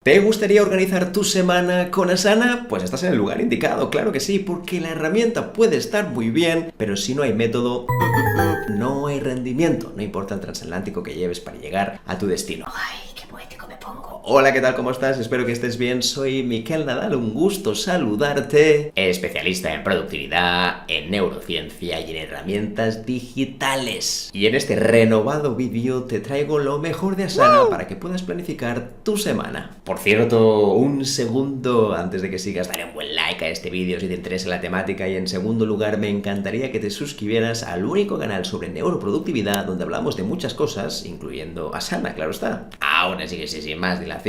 ¿Te gustaría organizar tu semana con Asana? Pues estás en el lugar indicado, claro que sí, porque la herramienta puede estar muy bien, pero si no hay método, no hay rendimiento, no importa el transatlántico que lleves para llegar a tu destino. Ay, qué poético me pongo. Hola, ¿qué tal? ¿Cómo estás? Espero que estés bien. Soy Miquel Nadal, un gusto saludarte. Especialista en productividad, en neurociencia y en herramientas digitales. Y en este renovado vídeo te traigo lo mejor de Asana para que puedas planificar tu semana. Por cierto, un segundo antes de que sigas, dale un buen like a este vídeo si te interesa la temática. Y en segundo lugar, me encantaría que te suscribieras al único canal sobre neuroproductividad donde hablamos de muchas cosas, incluyendo Asana, claro está. Ahora sí que sí, sin más dilación,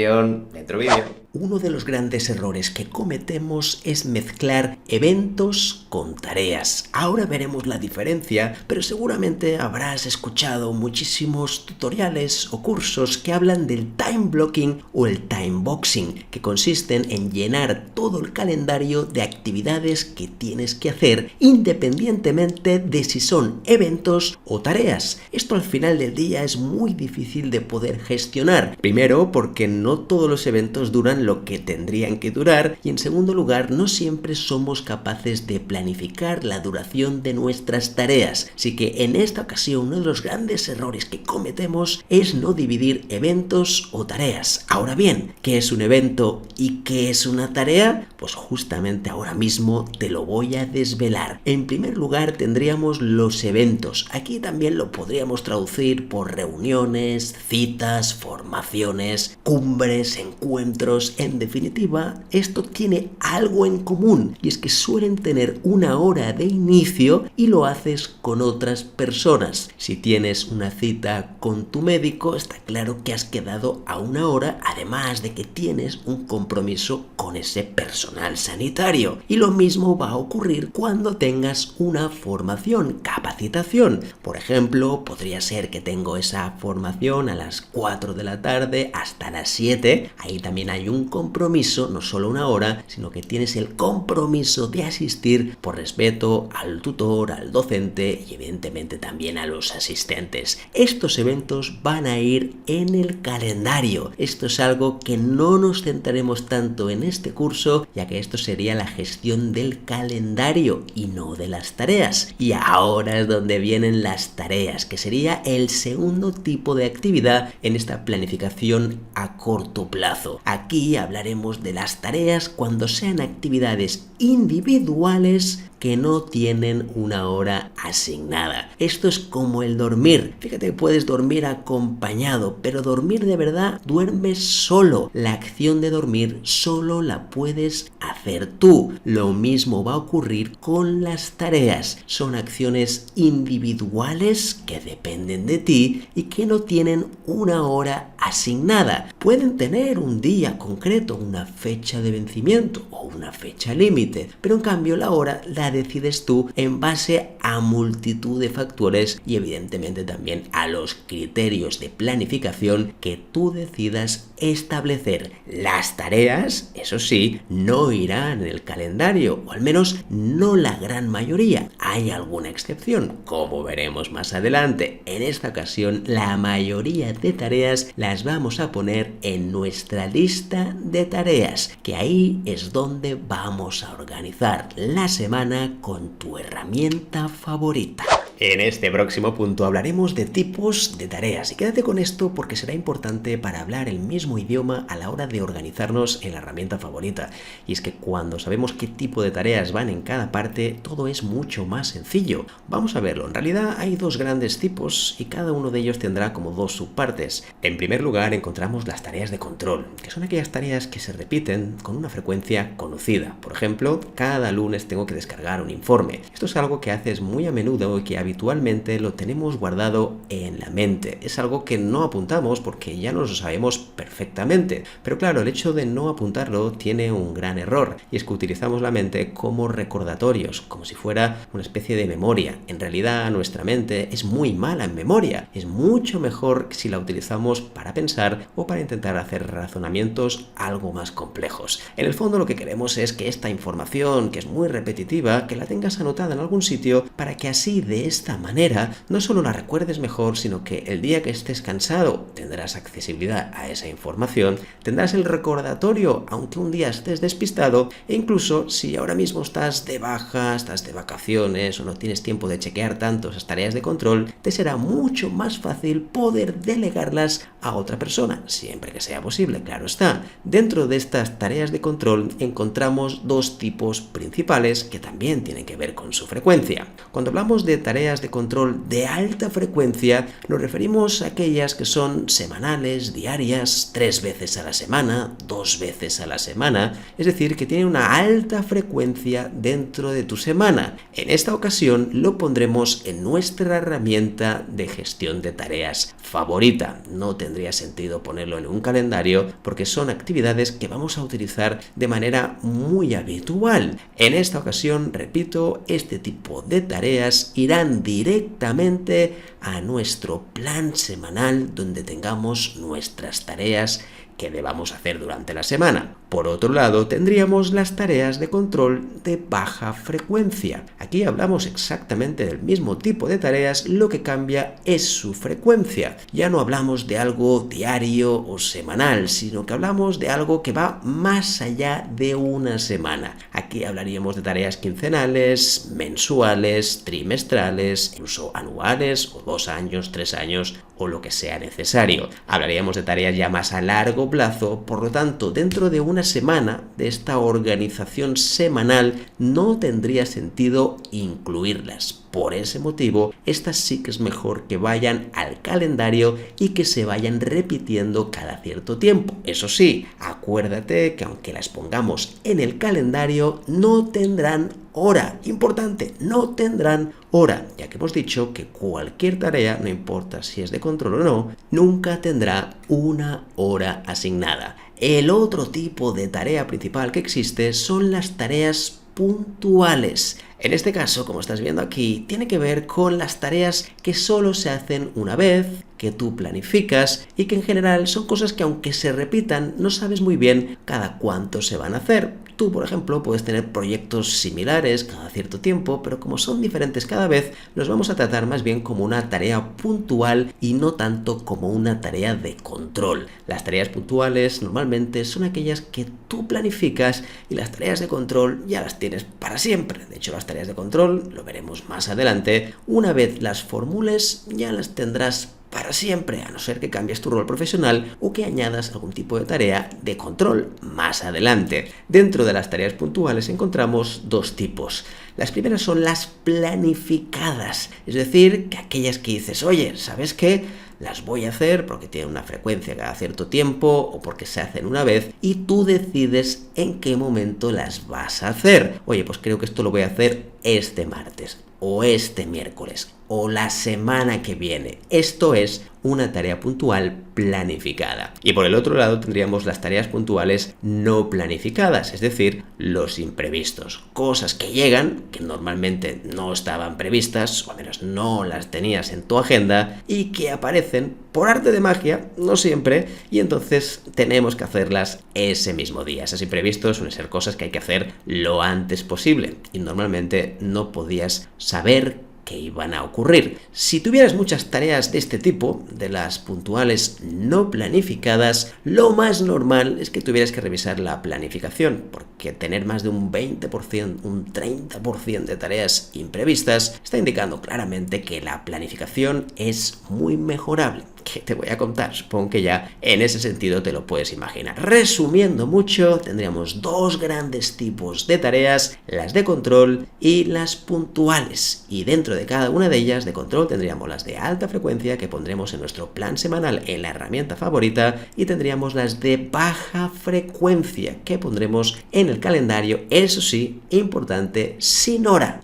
dentro vídeo. Uno de los grandes errores que cometemos es mezclar eventos con tareas. Ahora veremos la diferencia, pero seguramente habrás escuchado muchísimos tutoriales o cursos que hablan del time blocking o el time boxing, que consisten en llenar todo el calendario de actividades que tienes que hacer, independientemente de si son eventos o tareas. Esto al final del día es muy difícil de poder gestionar. Primero, porque no todos los eventos duran lo que tendrían que durar, y en segundo lugar, no siempre somos capaces de planificar la duración de nuestras tareas. Así que en esta ocasión uno de los grandes errores que cometemos es no dividir eventos o tareas. Ahora bien, ¿qué es un evento y qué es una tarea? Pues justamente ahora mismo te lo voy a desvelar. En primer lugar tendríamos los eventos. Aquí también lo podríamos traducir por reuniones, citas, formaciones, cumbres, encuentros. En definitiva, esto tiene algo en común, y es que suelen tener una hora de inicio y lo haces con otras personas. Si tienes una cita con tu médico, está claro que has quedado a una hora, además de que tienes un compromiso con ese personal sanitario. Y lo mismo va a ocurrir cuando tengas una formación, capacitación. Por ejemplo, podría ser que tengo esa formación a las 4 de la tarde hasta las 7. Ahí también hay un compromiso, no solo una hora, sino que tienes el compromiso de asistir por respeto al tutor, al docente y evidentemente también a los asistentes. Estos eventos van a ir en el calendario. Esto es algo que no nos centraremos tanto en este curso, ya que esto sería la gestión del calendario y no de las tareas. Y ahora es donde vienen las tareas, que sería el segundo tipo de actividad en esta planificación a corto plazo. Aquí hablaremos de las tareas cuando sean actividades individuales que no tienen una hora asignada. Esto es como el dormir. Fíjate que puedes dormir acompañado, pero dormir de verdad, duermes solo. La acción de dormir solo la puedes hacer tú. Lo mismo va a ocurrir con las tareas. Son acciones individuales que dependen de ti y que no tienen una hora asignada. Pueden tener un día concreto, una fecha de vencimiento o una fecha límite, pero en cambio la hora la decides tú en base a multitud de factores y evidentemente también a los criterios de planificación que tú decidas establecer. Las tareas, eso sí, no irán en el calendario, o al menos no la gran mayoría. Hay alguna excepción, como veremos más adelante. En esta ocasión, la mayoría de tareas las vamos a poner en nuestra lista de tareas, que ahí es donde vamos a organizar la semana con tu herramienta favorita. En este próximo punto hablaremos de tipos de tareas, y quédate con esto porque será importante para hablar el mismo idioma a la hora de organizarnos en la herramienta favorita. Y es que cuando sabemos qué tipo de tareas van en cada parte, todo es mucho más sencillo. Vamos a verlo. En realidad hay dos grandes tipos y cada uno de ellos tendrá como dos subpartes. En primer lugar encontramos las tareas de control, que son aquellas tareas que se repiten con una frecuencia conocida. Por ejemplo, cada lunes tengo que descargar un informe. Esto es algo que haces muy a menudo y que habitualmente lo tenemos guardado en la mente. Es algo que no apuntamos porque ya nos lo sabemos perfectamente. Pero claro, el hecho de no apuntarlo tiene un gran error, y es que utilizamos la mente como recordatorios, como si fuera una especie de memoria. En realidad nuestra mente es muy mala en memoria. Es mucho mejor si la utilizamos para pensar o para intentar hacer razonamientos algo más complejos. En el fondo lo que queremos es que esta información, que es muy repetitiva, que la tengas anotada en algún sitio para que así de esa esta manera no solo la recuerdes mejor, sino que el día que estés cansado tendrás accesibilidad a esa información, tendrás el recordatorio aunque un día estés despistado, e incluso si ahora mismo estás de baja, estás de vacaciones o no tienes tiempo de chequear tanto esas tareas de control, te será mucho más fácil poder delegarlas a otra persona, siempre que sea posible, claro está. Dentro de estas tareas de control encontramos dos tipos principales que también tienen que ver con su frecuencia. Cuando hablamos de tareas de control de alta frecuencia, nos referimos a aquellas que son semanales, diarias, 3 veces a la semana, 2 veces a la semana, es decir, que tienen una alta frecuencia dentro de tu semana. En esta ocasión lo pondremos en nuestra herramienta de gestión de tareas favorita. No tendría sentido ponerlo en un calendario porque son actividades que vamos a utilizar de manera muy habitual. En esta ocasión, repito, este tipo de tareas irán directamente a nuestro plan semanal donde tengamos nuestras tareas que debamos hacer durante la semana. Por otro lado, tendríamos las tareas de control de baja frecuencia. Aquí hablamos exactamente del mismo tipo de tareas, lo que cambia es su frecuencia. Ya no hablamos de algo diario o semanal, sino que hablamos de algo que va más allá de una semana. Aquí hablaríamos de tareas quincenales, mensuales, trimestrales, incluso anuales o 2 años, 3 años o lo que sea necesario. Hablaríamos de tareas ya más a largo plazo, por lo tanto, dentro de una semana de esta organización semanal no tendría sentido incluirlas. Por ese motivo, estas sí que es mejor que vayan al calendario y que se vayan repitiendo cada cierto tiempo. Eso sí, acuérdate que aunque las pongamos en el calendario, no tendrán hora. Importante, no tendrán hora, ya que hemos dicho que cualquier tarea, no importa si es de control o no, nunca tendrá una hora asignada. El otro tipo de tarea principal que existe son las tareas puntuales. En este caso, como estás viendo aquí, tiene que ver con las tareas que solo se hacen una vez, que tú planificas y que en general son cosas que aunque se repitan, no sabes muy bien cada cuánto se van a hacer. Tú, por ejemplo, puedes tener proyectos similares cada cierto tiempo, pero como son diferentes cada vez, los vamos a tratar más bien como una tarea puntual y no tanto como una tarea de control. Las tareas puntuales normalmente son aquellas que tú planificas y las tareas de control ya las tienes para siempre. De hecho, las tareas de control, lo veremos más adelante, una vez las formules ya las tendrás para siempre, a no ser que cambies tu rol profesional o que añadas algún tipo de tarea de control más adelante. Dentro de las tareas puntuales encontramos dos tipos. Las primeras son las planificadas, es decir, que aquellas que dices, oye, ¿sabes qué? Las voy a hacer porque tienen una frecuencia cada cierto tiempo o porque se hacen una vez y tú decides en qué momento las vas a hacer. Oye, pues creo que esto lo voy a hacer este martes o este miércoles o la semana que viene. Esto es una tarea puntual planificada. Y por el otro lado tendríamos las tareas puntuales no planificadas, es decir, los imprevistos. Cosas que llegan, que normalmente no estaban previstas, o al menos no las tenías en tu agenda, y que aparecen por arte de magia, no siempre, y entonces tenemos que hacerlas ese mismo día. Esos imprevistos suelen ser cosas que hay que hacer lo antes posible, y normalmente no podías saber que iban a ocurrir. Si tuvieras muchas tareas de este tipo, de las puntuales no planificadas, lo más normal es que tuvieras que revisar la planificación, porque tener más de un 20%, un 30% de tareas imprevistas está indicando claramente que la planificación es muy mejorable. ¿Qué te voy a contar? Supongo que ya en ese sentido te lo puedes imaginar. Resumiendo mucho, tendríamos dos grandes tipos de tareas, las de control y las puntuales. Y dentro de cada una de ellas, de control, tendríamos las de alta frecuencia que pondremos en nuestro plan semanal en la herramienta favorita y tendríamos las de baja frecuencia que pondremos en el calendario, eso sí, importante, sin hora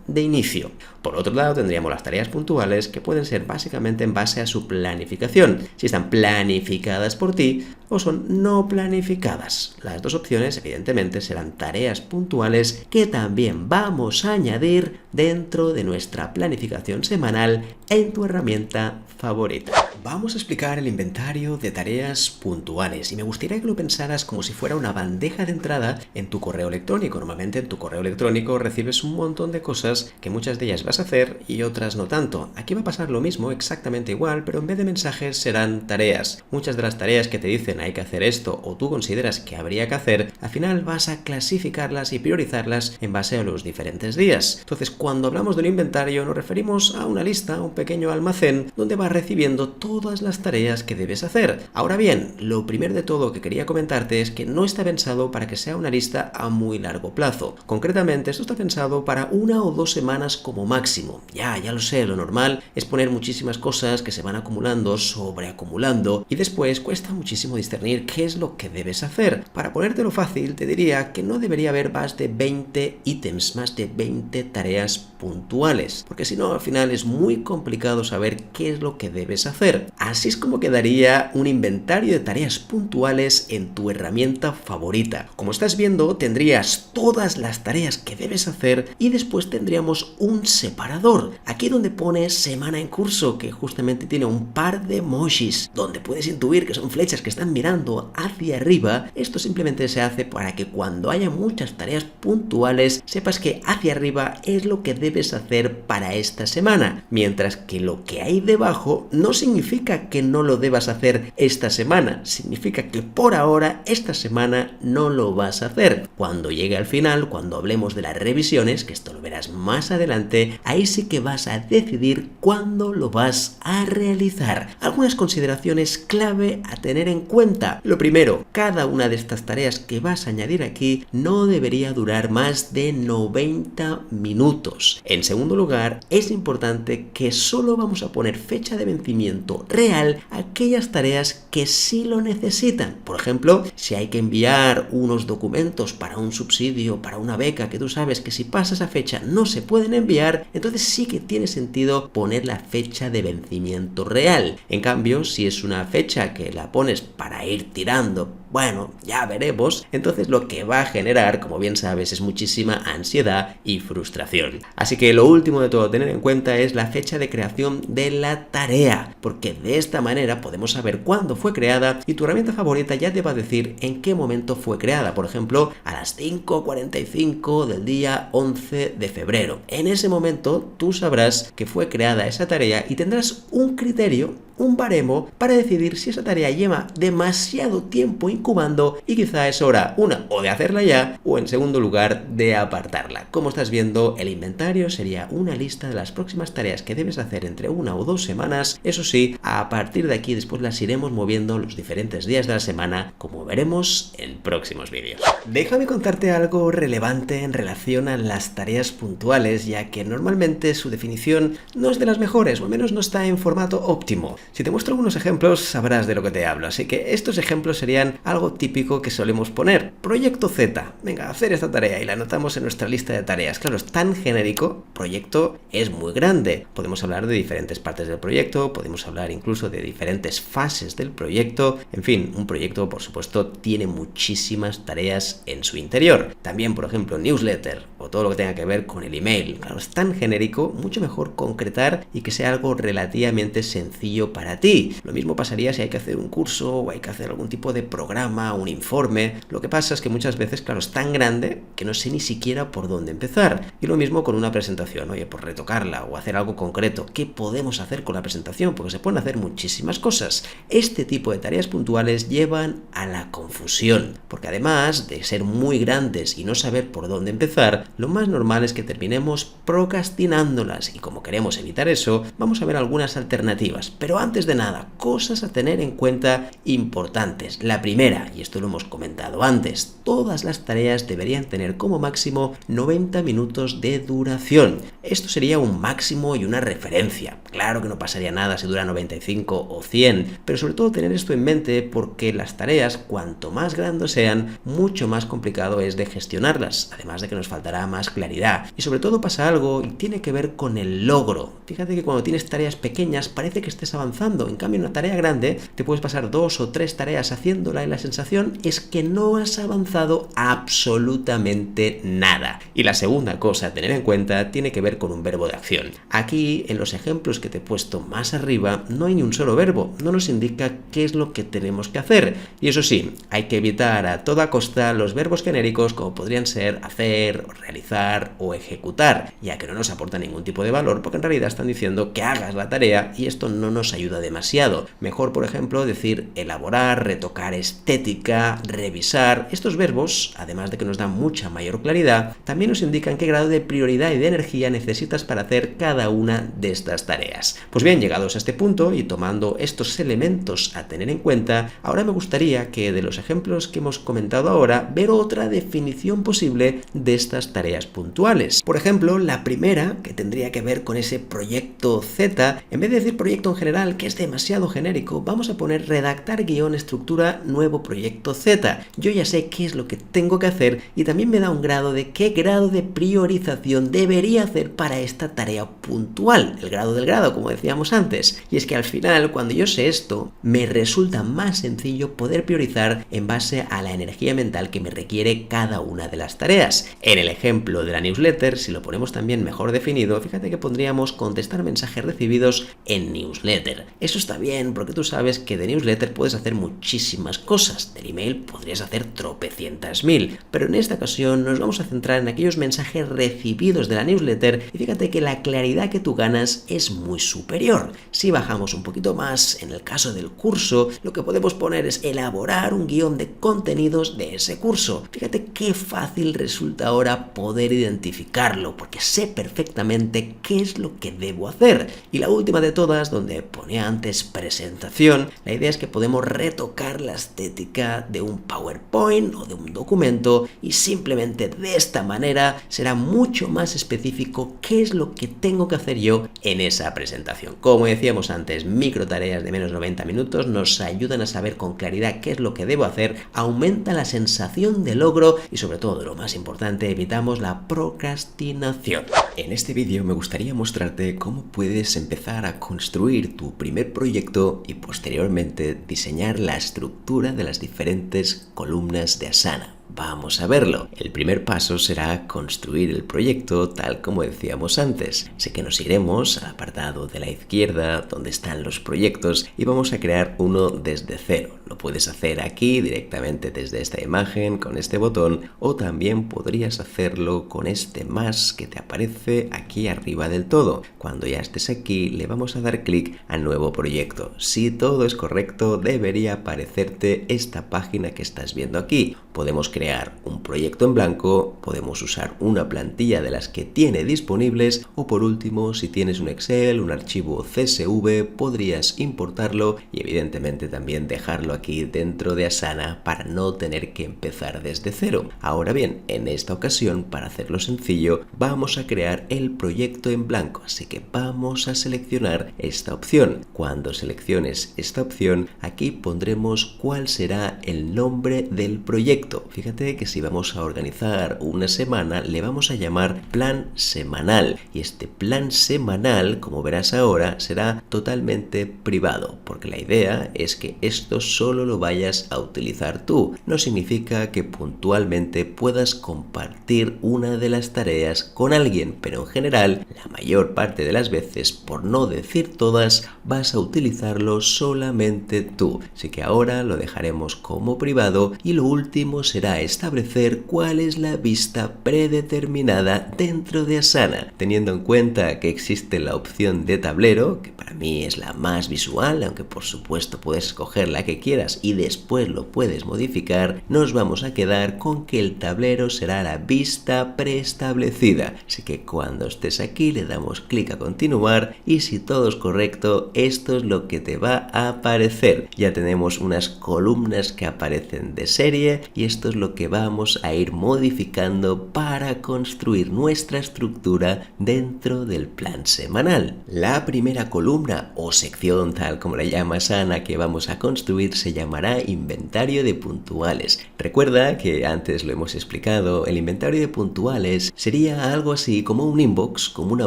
de inicio. Por otro lado, tendríamos las tareas puntuales que pueden ser básicamente en base a su planificación, si están planificadas por ti o son no planificadas. Las dos opciones, evidentemente, serán tareas puntuales que también vamos a añadir dentro de nuestra planificación semanal en tu herramienta favorita. vamos a explicar el inventario de tareas puntuales y me gustaría que lo pensaras como si fuera una bandeja de entrada en tu correo electrónico. Normalmente en tu correo electrónico recibes un montón de cosas que muchas de ellas vas a hacer y otras no tanto. Aquí va a pasar lo mismo, exactamente igual, pero en vez de mensajes serán tareas. Muchas de las tareas que te dicen hay que hacer esto o tú consideras que habría que hacer, al final vas a clasificarlas y priorizarlas en base a los diferentes días. Entonces, cuando hablamos de un inventario nos referimos a una lista, un pequeño almacén donde vas recibiendo todas las tareas que debes hacer. Ahora bien, lo primero de todo que quería comentarte es que no está pensado para que sea una lista a muy largo plazo. Concretamente, esto está pensado para 1 o 2 semanas como máximo. Ya lo sé, lo normal es poner muchísimas cosas que se van acumulando, sobreacumulando, y después cuesta muchísimo discernir qué es lo que debes hacer. Para ponértelo fácil, te diría que no debería haber más de 20 ítems, más de 20 tareas puntuales, porque si no, al final es muy complicado saber qué es lo que debes hacer. Así es como quedaría un inventario de tareas puntuales en tu herramienta favorita. Como estás viendo, tendrías todas las tareas que debes hacer y después tendríamos un separador, aquí donde pone semana en curso, que justamente tiene un par de emojis, donde puedes intuir que son flechas que están mirando hacia arriba. Esto simplemente se hace para que cuando haya muchas tareas puntuales, sepas que hacia arriba es lo que debes hacer para esta semana, mientras que lo que hay debajo no significa que no lo debas hacer esta semana, significa que por ahora, esta semana, no lo vas a hacer. Cuando llegue al final, cuando hablemos de las revisiones, que esto lo verás más adelante, ahí sí que vas a decidir cuándo lo vas a realizar. Algunas consideraciones clave a tener en cuenta. Lo primero, cada una de estas tareas que vas a añadir aquí no debería durar más de 90 minutos. En segundo lugar, es importante que solo vamos a poner fecha de vencimiento real a aquellas tareas que sí lo necesitan. Por ejemplo, si hay que enviar unos documentos para un subsidio, para una beca, que tú sabes que si pasa esa fecha no se pueden enviar, entonces sí que tiene sentido poner la fecha de vencimiento real. En cambio, si es una fecha que la pones para ir tirando, bueno, ya veremos, entonces lo que va a generar, como bien sabes, es muchísima ansiedad y frustración. Así que lo último de todo a tener en cuenta es la fecha de creación de la tarea, porque de esta manera podemos saber cuándo fue creada y tu herramienta favorita ya te va a decir en qué momento fue creada. Por ejemplo, a las 5:45 del día 11 de febrero. En ese momento tú sabrás que fue creada esa tarea y tendrás un criterio, un baremo para decidir si esa tarea lleva demasiado tiempo incubando y quizá es hora, o de hacerla ya, o en segundo lugar, de apartarla. Como estás viendo, el inventario sería una lista de las próximas tareas que debes hacer entre 1 o 2 semanas. Eso sí, a partir de aquí después las iremos moviendo los diferentes días de la semana, como veremos en próximos vídeos. Déjame contarte algo relevante en relación a las tareas puntuales, ya que normalmente su definición no es de las mejores, o al menos no está en formato óptimo. Si te muestro algunos ejemplos, sabrás de lo que te hablo, así que estos ejemplos serían algo típico que solemos poner. Proyecto Z, venga, hacer esta tarea y la anotamos en nuestra lista de tareas. Claro, es tan genérico, proyecto es muy grande. Podemos hablar de diferentes partes del proyecto, podemos hablar incluso de diferentes fases del proyecto. En fin, un proyecto, por supuesto, tiene muchísimas tareas en su interior. También, por ejemplo, newsletter o todo lo que tenga que ver con el email. Claro, es tan genérico, mucho mejor concretar y que sea algo relativamente sencillo para ti. Lo mismo pasaría si hay que hacer un curso o hay que hacer algún tipo de programa, un informe. Lo que pasa es que muchas veces, claro, es tan grande que no sé ni siquiera por dónde empezar. Y lo mismo con una presentación. Oye, pues retocarla o hacer algo concreto. ¿Qué podemos hacer con la presentación? Porque se pueden hacer muchísimas cosas. Este tipo de tareas puntuales llevan a la confusión, porque además de ser muy grandes y no saber por dónde empezar, lo más normal es que terminemos procrastinándolas, y como queremos evitar eso, vamos a ver algunas alternativas. Pero antes de nada, cosas a tener en cuenta importantes. La primera, y esto lo hemos comentado antes, todas las tareas deberían tener como máximo 90 minutos de duración. Esto sería un máximo y una referencia. Claro que no pasaría nada si dura 95 o 100, pero sobre todo tener esto en mente porque las tareas, cuanto más grandes sean, mucho más complicado es de gestionarlas, además de que nos faltará más claridad. Y sobre todo pasa algo y tiene que ver con el logro. Fíjate que cuando tienes tareas pequeñas parece que estés avanzando, en cambio en una tarea grande te puedes pasar 2 o 3 tareas haciéndola y la sensación es que no has avanzado absolutamente nada. Y la segunda cosa a tener en cuenta tiene que ver con un verbo de acción. Aquí, en los ejemplos que te he puesto más arriba, no hay ni un solo verbo, no nos indica qué es lo que tenemos que hacer. Y eso sí, hay que evitar a toda costa los verbos genéricos como podrían ser hacer, realizar o ejecutar, ya que no nos aporta ningún tipo de valor porque en realidad están diciendo que hagas la tarea y esto no nos ayuda demasiado. Mejor, por ejemplo, decir elaborar, retocar estética, revisar. Estos verbos, además de que nos dan mucha mayor claridad, también nos indican qué grado de prioridad y de energía necesitas para hacer cada una de estas tareas. Pues bien, llegados a este punto y tomando estos elementos a tener en cuenta, ahora me gustaría que de los ejemplos que hemos comentado ahora, ver otra definición posible de estas tareas puntuales. Por ejemplo, la primera, que tendría que ver con ese proyecto Z, en vez de decir proyecto en general, que es demasiado genérico, vamos a poner redactar guión estructura nuevo proyecto Z. Yo ya sé qué es lo que tengo que hacer y también me da un grado de qué grado de priorización debería hacer para esta tarea puntual, el grado del grado, como decíamos antes. Y es que al final, cuando yo sé esto, me resulta más sencillo poder priorizar en base a la energía mental que me requiere cada una de las tareas. En el ejemplo de la newsletter, si lo ponemos también mejor definido, fíjate que pondríamos contestar mensajes recibidos en newsletter. Eso está bien porque tú sabes que de newsletter puedes hacer muchísimas cosas. Del email podrías hacer tropecientas mil, pero en esta ocasión nos vamos a centrar en aquellos mensajes recibidos de la newsletter y fíjate que la claridad que tú ganas es muy superior. Si bajamos un poquito más, en el caso del curso, lo que podemos poner es elaborar un guión de contenidos de ese curso. Fíjate qué fácil resulta ahora poder identificarlo, porque sé perfectamente qué es lo que debo hacer. Y la última de todas, donde ponía antes presentación, la idea es que podemos retocar la estética de un PowerPoint o de un documento y simplemente de esta manera será mucho más específico qué es lo que tengo que hacer yo en esa presentación. Como decíamos antes, micro tareas de menos de 90 minutos nos ayudan a saber con claridad qué es lo que debo hacer, aumenta la sensación de logro y sobre todo, lo más importante, evitamos la procrastinación. En este vídeo me gustaría mostrarte cómo puedes empezar a construir tu primer proyecto y posteriormente diseñar la estructura de las diferentes columnas de Asana. Vamos a verlo. El primer paso será construir el proyecto tal como decíamos antes. Así que nos iremos al apartado de la izquierda donde están los proyectos y vamos a crear uno desde cero. Lo puedes hacer aquí directamente desde esta imagen con este botón o también podrías hacerlo con este más que te aparece aquí arriba del todo. Cuando ya estés aquí le vamos a dar clic a nuevo proyecto. Si todo es correcto debería aparecerte esta página que estás viendo aquí. Podemos crear un proyecto en blanco, podemos usar una plantilla de las que tiene disponibles o por último, si tienes un Excel, un archivo CSV, podrías importarlo y evidentemente también dejarlo aquí dentro de Asana para no tener que empezar desde cero. Ahora bien, en esta ocasión, para hacerlo sencillo, vamos a crear el proyecto en blanco, así que vamos a seleccionar esta opción. Cuando selecciones esta opción, aquí pondremos cuál será el nombre del proyecto. Fíjate que si vamos a organizar una semana, le vamos a llamar plan semanal. Y este plan semanal, como verás ahora, será totalmente privado, porque la idea es que esto solo lo vayas a utilizar tú. No significa que puntualmente puedas compartir una de las tareas con alguien, pero en general, la mayor parte de las veces, por no decir todas, vas a utilizarlo solamente tú. Así que ahora lo dejaremos como privado y lo último será establecer cuál es la vista predeterminada dentro de Asana, teniendo en cuenta que existe la opción de tablero, que para mí es la más visual, aunque por supuesto puedes escoger la que quieras y después lo puedes modificar. Nos vamos a quedar con que el tablero será la vista preestablecida, así que cuando estés aquí le damos clic a continuar y si todo es correcto, esto es lo que te va a aparecer. Ya tenemos unas columnas que aparecen de serie y y esto es lo que vamos a ir modificando para construir nuestra estructura dentro del plan semanal. La primera columna o sección, tal como la llama Sana, que vamos a construir se llamará inventario de puntuales. Recuerda que antes lo hemos explicado, el inventario de puntuales sería algo así como un inbox, como una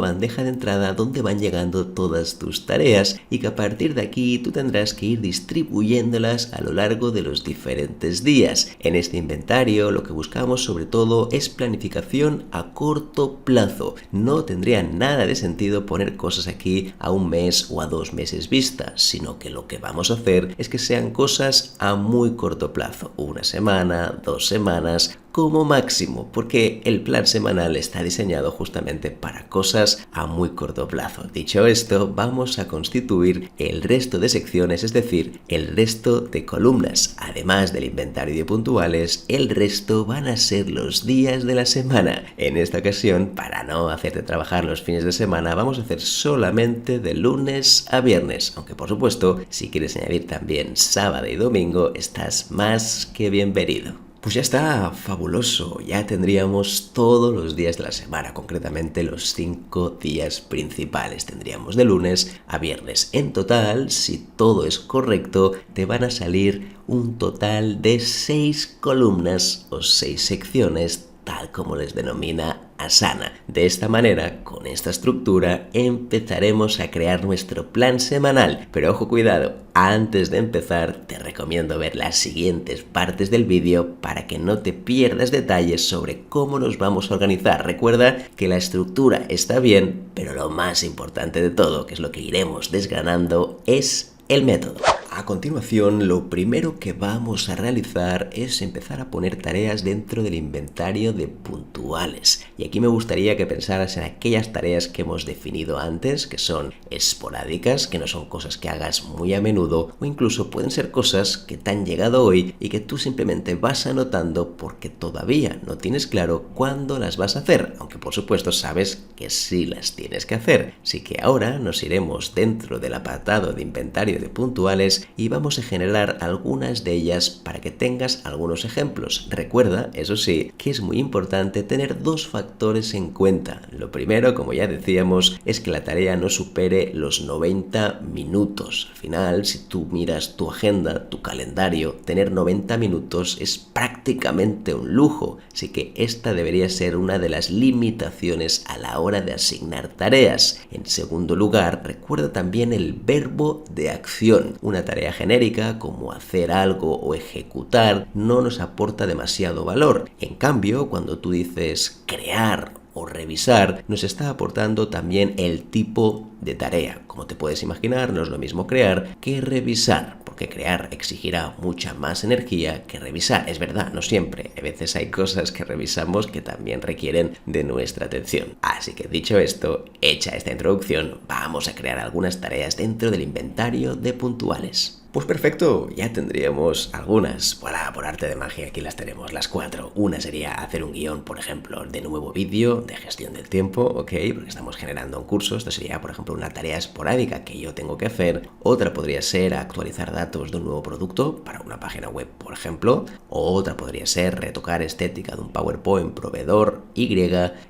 bandeja de entrada donde van llegando todas tus tareas y que a partir de aquí tú tendrás que ir distribuyéndolas a lo largo de los diferentes días. En este inventario lo que buscamos sobre todo es planificación a corto plazo. No tendría nada de sentido poner cosas aquí a un mes o a 2 meses vista, sino que lo que vamos a hacer es que sean cosas a muy corto plazo, 1 semana, 2 semanas, como máximo, porque el plan semanal está diseñado justamente para cosas a muy corto plazo. Dicho esto, vamos a constituir el resto de secciones, es decir, el resto de columnas. Además del inventario de puntuales, el resto van a ser los días de la semana. En esta ocasión, para no hacerte trabajar los fines de semana, vamos a hacer solamente de lunes a viernes, aunque por supuesto, si quieres añadir también sábado y domingo, estás más que bienvenido. Pues ya está, fabuloso, ya tendríamos todos los días de la semana, concretamente los 5 días principales, tendríamos de lunes a viernes. En total, si todo es correcto, te van a salir un total de 6 columnas o 6 secciones, tal como les denomina Asana. De esta manera, con esta estructura, empezaremos a crear nuestro plan semanal. Pero ojo, cuidado, antes de empezar te recomiendo ver las siguientes partes del vídeo para que no te pierdas detalles sobre cómo nos vamos a organizar. Recuerda que la estructura está bien, pero lo más importante de todo, que es lo que iremos desgranando, es el método. A continuación, lo primero que vamos a realizar es empezar a poner tareas dentro del inventario de puntuales. Y aquí me gustaría que pensaras en aquellas tareas que hemos definido antes, que son esporádicas, que no son cosas que hagas muy a menudo, o incluso pueden ser cosas que te han llegado hoy y que tú simplemente vas anotando porque todavía no tienes claro cuándo las vas a hacer, aunque por supuesto sabes que sí las tienes que hacer. Así que ahora nos iremos dentro del apartado de inventario de puntuales y vamos a generar algunas de ellas para que tengas algunos ejemplos. Recuerda, eso sí, que es muy importante tener 2 factores en cuenta. Lo primero, como ya decíamos, es que la tarea no supere los 90 minutos. Al final, si tú miras tu agenda, tu calendario, tener 90 minutos es prácticamente un lujo. Así que esta debería ser una de las limitaciones a la hora de asignar tareas. En segundo lugar, recuerda también el verbo de acción. Una tarea genérica como hacer algo o ejecutar no nos aporta demasiado valor. En cambio, cuando tú dices crear o revisar, nos está aportando también el tipo de tarea. Como te puedes imaginar, no es lo mismo crear que revisar, porque crear exigirá mucha más energía que revisar. Es verdad, no siempre. A veces hay cosas que revisamos que también requieren de nuestra atención. Así que dicho esto, hecha esta introducción, vamos a crear algunas tareas dentro del inventario de puntuales. Pues perfecto, ya tendríamos algunas. Voilà, por arte de magia aquí las tenemos, las 4. Una sería hacer un guión, por ejemplo, de nuevo vídeo, de gestión del tiempo, ok, porque estamos generando un curso. Esto sería, por ejemplo, una tarea esporádica que yo tengo que hacer. Otra podría ser actualizar datos de un nuevo producto para una página web, por ejemplo. Otra podría ser retocar estética de un PowerPoint proveedor Y.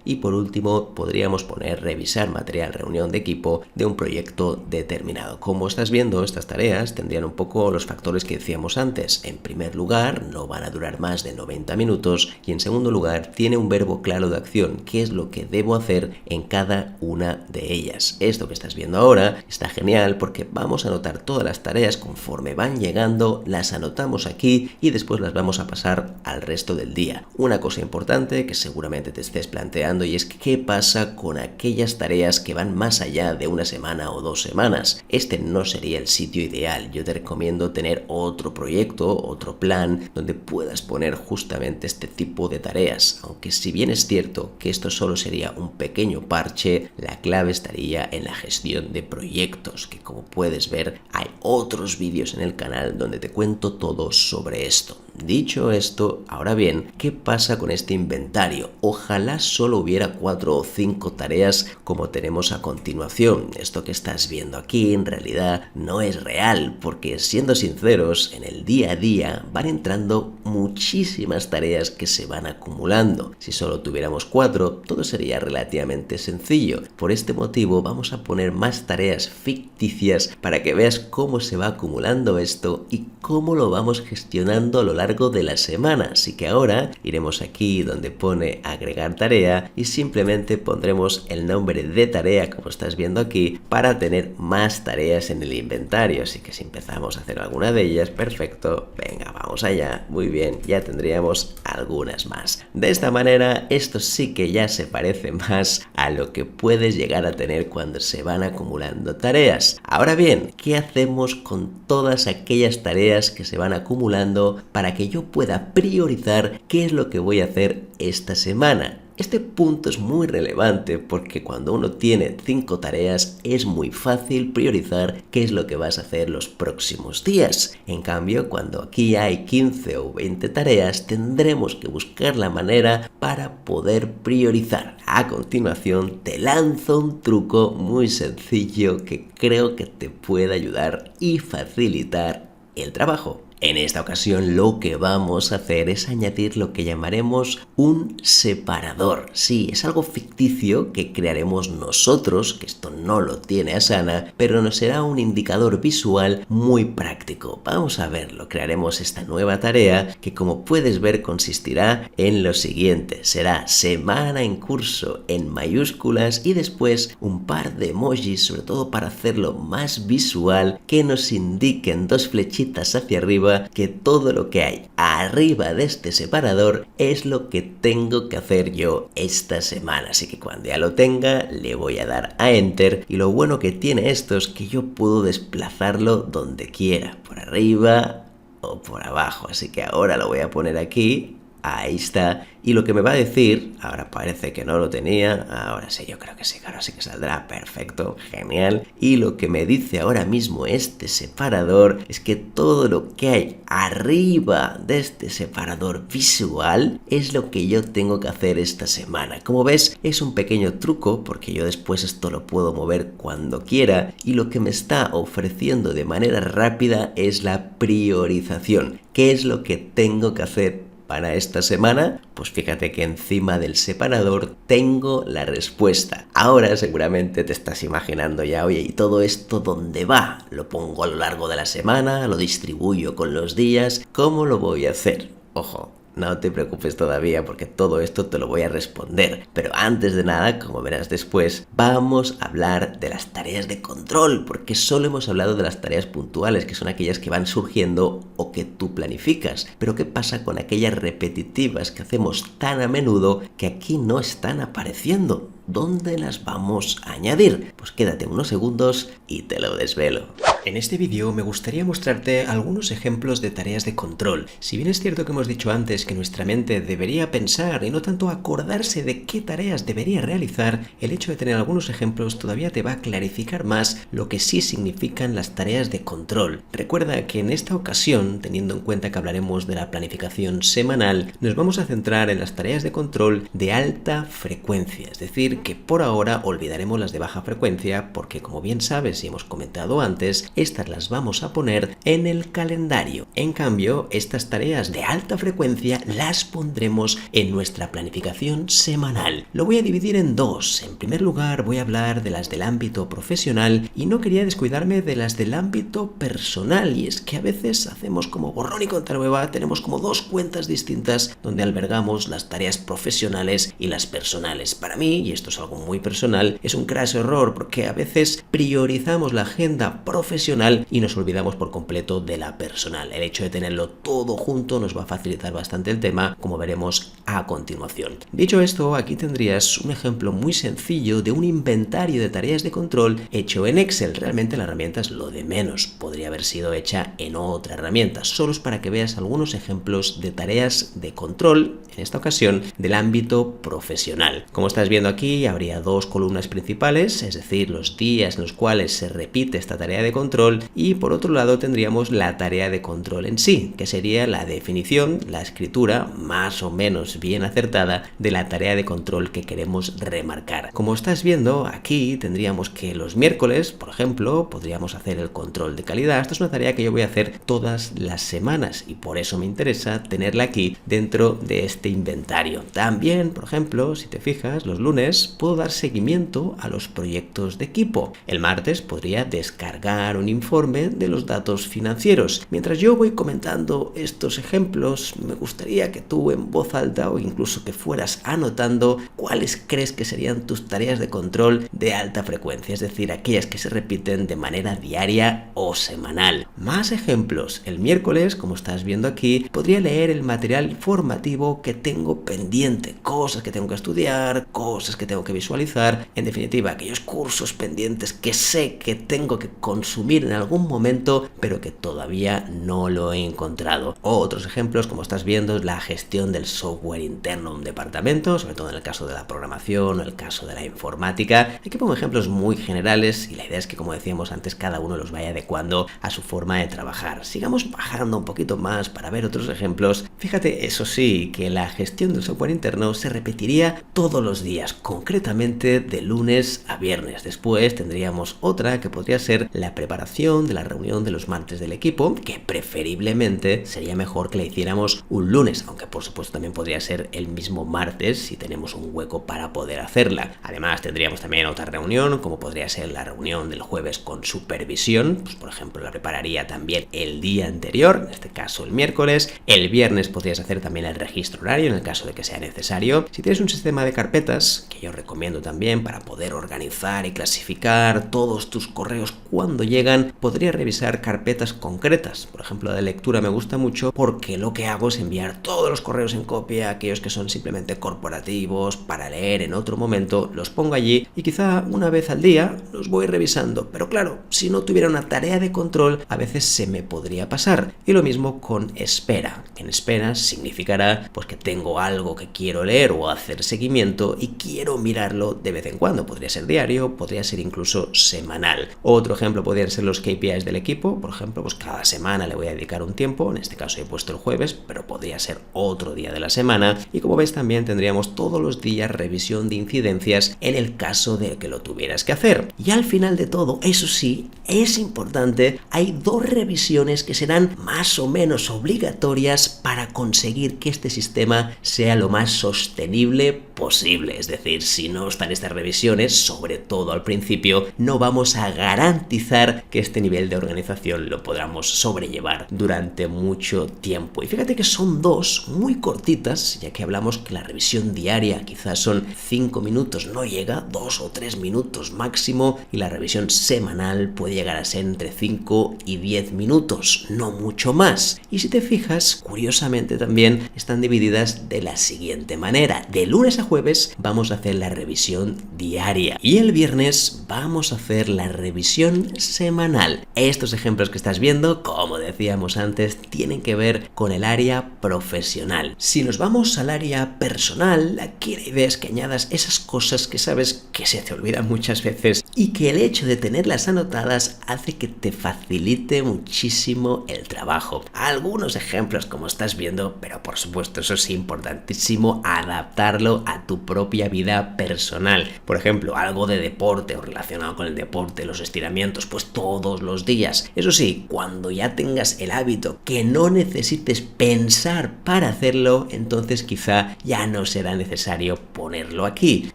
Y por último, podríamos poner revisar material reunión de equipo de un proyecto determinado. Como estás viendo, estas tareas tendrían un poco los factores que decíamos antes. En primer lugar, no van a durar más de 90 minutos y en segundo lugar, tiene un verbo claro de acción, qué es lo que debo hacer en cada una de ellas. Esto que estás viendo ahora está genial porque vamos a anotar todas las tareas conforme van llegando, las anotamos aquí y después las vamos a pasar al resto del día. Una cosa importante que seguramente te estés planteando y es qué pasa con aquellas tareas que van más allá de 1 semana o 2 semanas. Este no sería el sitio ideal. Yo te recomiendo tener otro proyecto, otro plan, donde puedas poner justamente este tipo de tareas. Aunque si bien es cierto que esto solo sería un pequeño parche, la clave estaría en la gestión de proyectos, que como puedes ver hay otros vídeos en el canal donde te cuento todo sobre esto. Dicho esto, ahora bien, ¿qué pasa con este inventario? Ojalá solo hubiera 4 o 5 tareas como tenemos a continuación. Esto que estás viendo aquí en realidad no es real, porque siendo sinceros, en el día a día van entrando muchísimas tareas que se van acumulando. Si solo tuviéramos 4, todo sería relativamente sencillo. Por este motivo vamos a poner más tareas ficticias para que veas cómo se va acumulando esto y cómo lo vamos gestionando a lo largo de la semana. Así que ahora iremos aquí donde pone agregar tarea y simplemente pondremos el nombre de tarea, como estás viendo aquí, para tener más tareas en el inventario. Así que si empezamos a hacer alguna de ellas, perfecto, venga, vamos allá, muy bien, ya tendríamos algunas más. De esta manera, esto sí que ya se parece más a lo que puedes llegar a tener cuando se van acumulando tareas. Ahora bien, ¿qué hacemos con todas aquellas tareas que se van acumulando para que yo pueda priorizar qué es lo que voy a hacer esta semana? Este punto es muy relevante porque cuando uno tiene 5 tareas es muy fácil priorizar qué es lo que vas a hacer los próximos días. En cambio, cuando aquí hay 15 o 20 tareas, tendremos que buscar la manera para poder priorizar. A continuación, te lanzo un truco muy sencillo que creo que te puede ayudar y facilitar el trabajo. En esta ocasión lo que vamos a hacer es añadir lo que llamaremos un separador. Sí, es algo ficticio que crearemos nosotros, que esto no lo tiene Asana, pero nos será un indicador visual muy práctico. Vamos a verlo, crearemos esta nueva tarea que, como puedes ver, consistirá en lo siguiente. Será semana en curso en mayúsculas y después un par de emojis, sobre todo para hacerlo más visual, que nos indiquen 2 flechitas hacia arriba que todo lo que hay arriba de este separador es lo que tengo que hacer yo esta semana. Así que cuando ya lo tenga, le voy a dar a Enter y lo bueno que tiene esto es que yo puedo desplazarlo donde quiera, por arriba o por abajo. Así que ahora lo voy a poner aquí. Ahí está. Y lo que me va a decir, ahora parece que no lo tenía, ahora sí, yo creo que sí, claro, sí que saldrá, perfecto, genial. Y lo que me dice ahora mismo este separador es que todo lo que hay arriba de este separador visual es lo que yo tengo que hacer esta semana. Como ves, es un pequeño truco porque yo después esto lo puedo mover cuando quiera y lo que me está ofreciendo de manera rápida es la priorización. ¿Qué es lo que tengo que hacer para esta semana? Pues fíjate que encima del separador tengo la respuesta. Ahora seguramente te estás imaginando ya, oye, ¿y todo esto dónde va? ¿Lo pongo a lo largo de la semana? ¿Lo distribuyo con los días? ¿Cómo lo voy a hacer? Ojo, no te preocupes todavía porque todo esto te lo voy a responder. Pero antes de nada, como verás después, vamos a hablar de las tareas de control, porque solo hemos hablado de las tareas puntuales, que son aquellas que van surgiendo o que tú planificas. Pero ¿qué pasa con aquellas repetitivas que hacemos tan a menudo que aquí no están apareciendo? ¿Dónde las vamos a añadir? Pues quédate unos segundos y te lo desvelo. En este vídeo me gustaría mostrarte algunos ejemplos de tareas de control. Si bien es cierto que hemos dicho antes que nuestra mente debería pensar y no tanto acordarse de qué tareas debería realizar, el hecho de tener algunos ejemplos todavía te va a clarificar más lo que sí significan las tareas de control. Recuerda que en esta ocasión, teniendo en cuenta que hablaremos de la planificación semanal, nos vamos a centrar en las tareas de control de alta frecuencia, es decir, que por ahora olvidaremos las de baja frecuencia porque, como bien sabes y hemos comentado antes, estas las vamos a poner en el calendario. En cambio, estas tareas de alta frecuencia las pondremos en nuestra planificación semanal. Lo voy a dividir en dos. En primer lugar, voy a hablar de las del ámbito profesional y no quería descuidarme de las del ámbito personal, y es que a veces hacemos como borrón y cuenta nueva, tenemos como 2 cuentas distintas donde albergamos las tareas profesionales y las personales. Para mí, y esto es algo muy personal, es un craso error porque a veces priorizamos la agenda profesional y nos olvidamos por completo de la personal. El hecho de tenerlo todo junto nos va a facilitar bastante el tema, como veremos a continuación. Dicho esto, aquí tendrías un ejemplo muy sencillo de un inventario de tareas de control hecho en Excel. Realmente la herramienta es lo de menos, podría haber sido hecha en otra herramienta. Solo es para que veas algunos ejemplos de tareas de control, en esta ocasión del ámbito profesional. Como estás viendo aquí, habría 2 columnas principales, es decir, los días en los cuales se repite esta tarea de control, control, y por otro lado tendríamos la tarea de control en sí, que sería la definición, la escritura más o menos bien acertada de la tarea de control que queremos remarcar. Como estás viendo, aquí tendríamos que los miércoles, por ejemplo, podríamos hacer el control de calidad. Esta es una tarea que yo voy a hacer todas las semanas y por eso me interesa tenerla aquí dentro de este inventario. También, por ejemplo, si te fijas, los lunes puedo dar seguimiento a los proyectos de equipo. El martes podría descargar un informe de los datos financieros. Mientras yo voy comentando estos ejemplos, me gustaría que tú en voz alta o incluso que fueras anotando cuáles crees que serían tus tareas de control de alta frecuencia, es decir, aquellas que se repiten de manera diaria o semanal. Más ejemplos. El miércoles, como estás viendo aquí, podría leer el material formativo que tengo pendiente, cosas que tengo que estudiar, cosas que tengo que visualizar, en definitiva, aquellos cursos pendientes que sé que tengo que consumir en algún momento, pero que todavía no lo he encontrado. Otros ejemplos, como estás viendo, es la gestión del software interno de un departamento, sobre todo en el caso de la programación o el caso de la informática. Aquí pongo ejemplos muy generales y la idea es que, como decíamos antes, cada uno los vaya adecuando a su forma de trabajar. Sigamos bajando un poquito más para ver otros ejemplos. Fíjate, eso sí, que la gestión del software interno se repetiría todos los días, concretamente de lunes a viernes. Después tendríamos otra que podría ser la preparación de la reunión de los martes del equipo, que preferiblemente sería mejor que la hiciéramos un lunes, aunque por supuesto también podría ser el mismo martes si tenemos un hueco para poder hacerla. Además tendríamos también otra reunión, como podría ser la reunión del jueves con supervisión, pues por ejemplo la prepararía también el día anterior, en este caso el miércoles. El viernes podrías hacer también el registro horario en el caso de que sea necesario. Si tienes un sistema de carpetas, que yo recomiendo también para poder organizar y clasificar todos tus correos cuando llegan, podría revisar carpetas concretas. Por ejemplo, de lectura me gusta mucho porque lo que hago es enviar todos los correos en copia, aquellos que son simplemente corporativos, para leer en otro momento, los pongo allí y quizá una vez al día los voy revisando. Pero claro, si no tuviera una tarea de control, a veces se me podría pasar. Y lo mismo con espera. En espera significará pues que tengo algo que quiero leer o hacer seguimiento y quiero mirarlo de vez en cuando. Podría ser diario, podría ser incluso semanal. Otro ejemplo podrían ser los KPIs del equipo. Por ejemplo, pues cada semana le voy a dedicar un tiempo. En este caso he puesto el jueves, pero podría ser otro día de la semana. Y como ves, también tendríamos todos los días revisión de incidencias en el caso de que lo tuvieras que hacer. Y al final de todo, eso sí, es importante, hay dos revisiones que serán más o menos obligatorias para conseguir que este sistema sea lo más sostenible posible. Es decir, si no están estas revisiones, sobre todo al principio, no vamos a garantizar que este nivel de organización lo podamos sobrellevar durante mucho tiempo. Y fíjate que son dos muy cortitas, ya que hablamos que la revisión diaria quizás son 5 minutos, no llega, 2 o 3 minutos máximo, y la revisión semanal puede llegar a ser entre 5 y 10 minutos, no mucho más. Y si te fijas, curiosamente también están divididas de la siguiente manera: de lunes a jueves vamos a hacer la revisión diaria y el viernes vamos a hacer la revisión semanal. Estos ejemplos que estás viendo, como decíamos antes, tienen que ver con el área profesional. Si nos vamos al área personal, aquí la idea es que añadas esas cosas que sabes que se te olvidan muchas veces y que el hecho de tenerlas anotadas hace que te facilite muchísimo el trabajo. Algunos ejemplos como estás viendo, pero por supuesto eso es importantísimo adaptarlo a tu propia vida personal. Por ejemplo, algo de deporte o relacionado con el deporte, los estiramientos, pues todos los días. Eso sí, cuando ya tengas el hábito que no necesites pensar para hacerlo, entonces quizá ya no será necesario ponerlo aquí.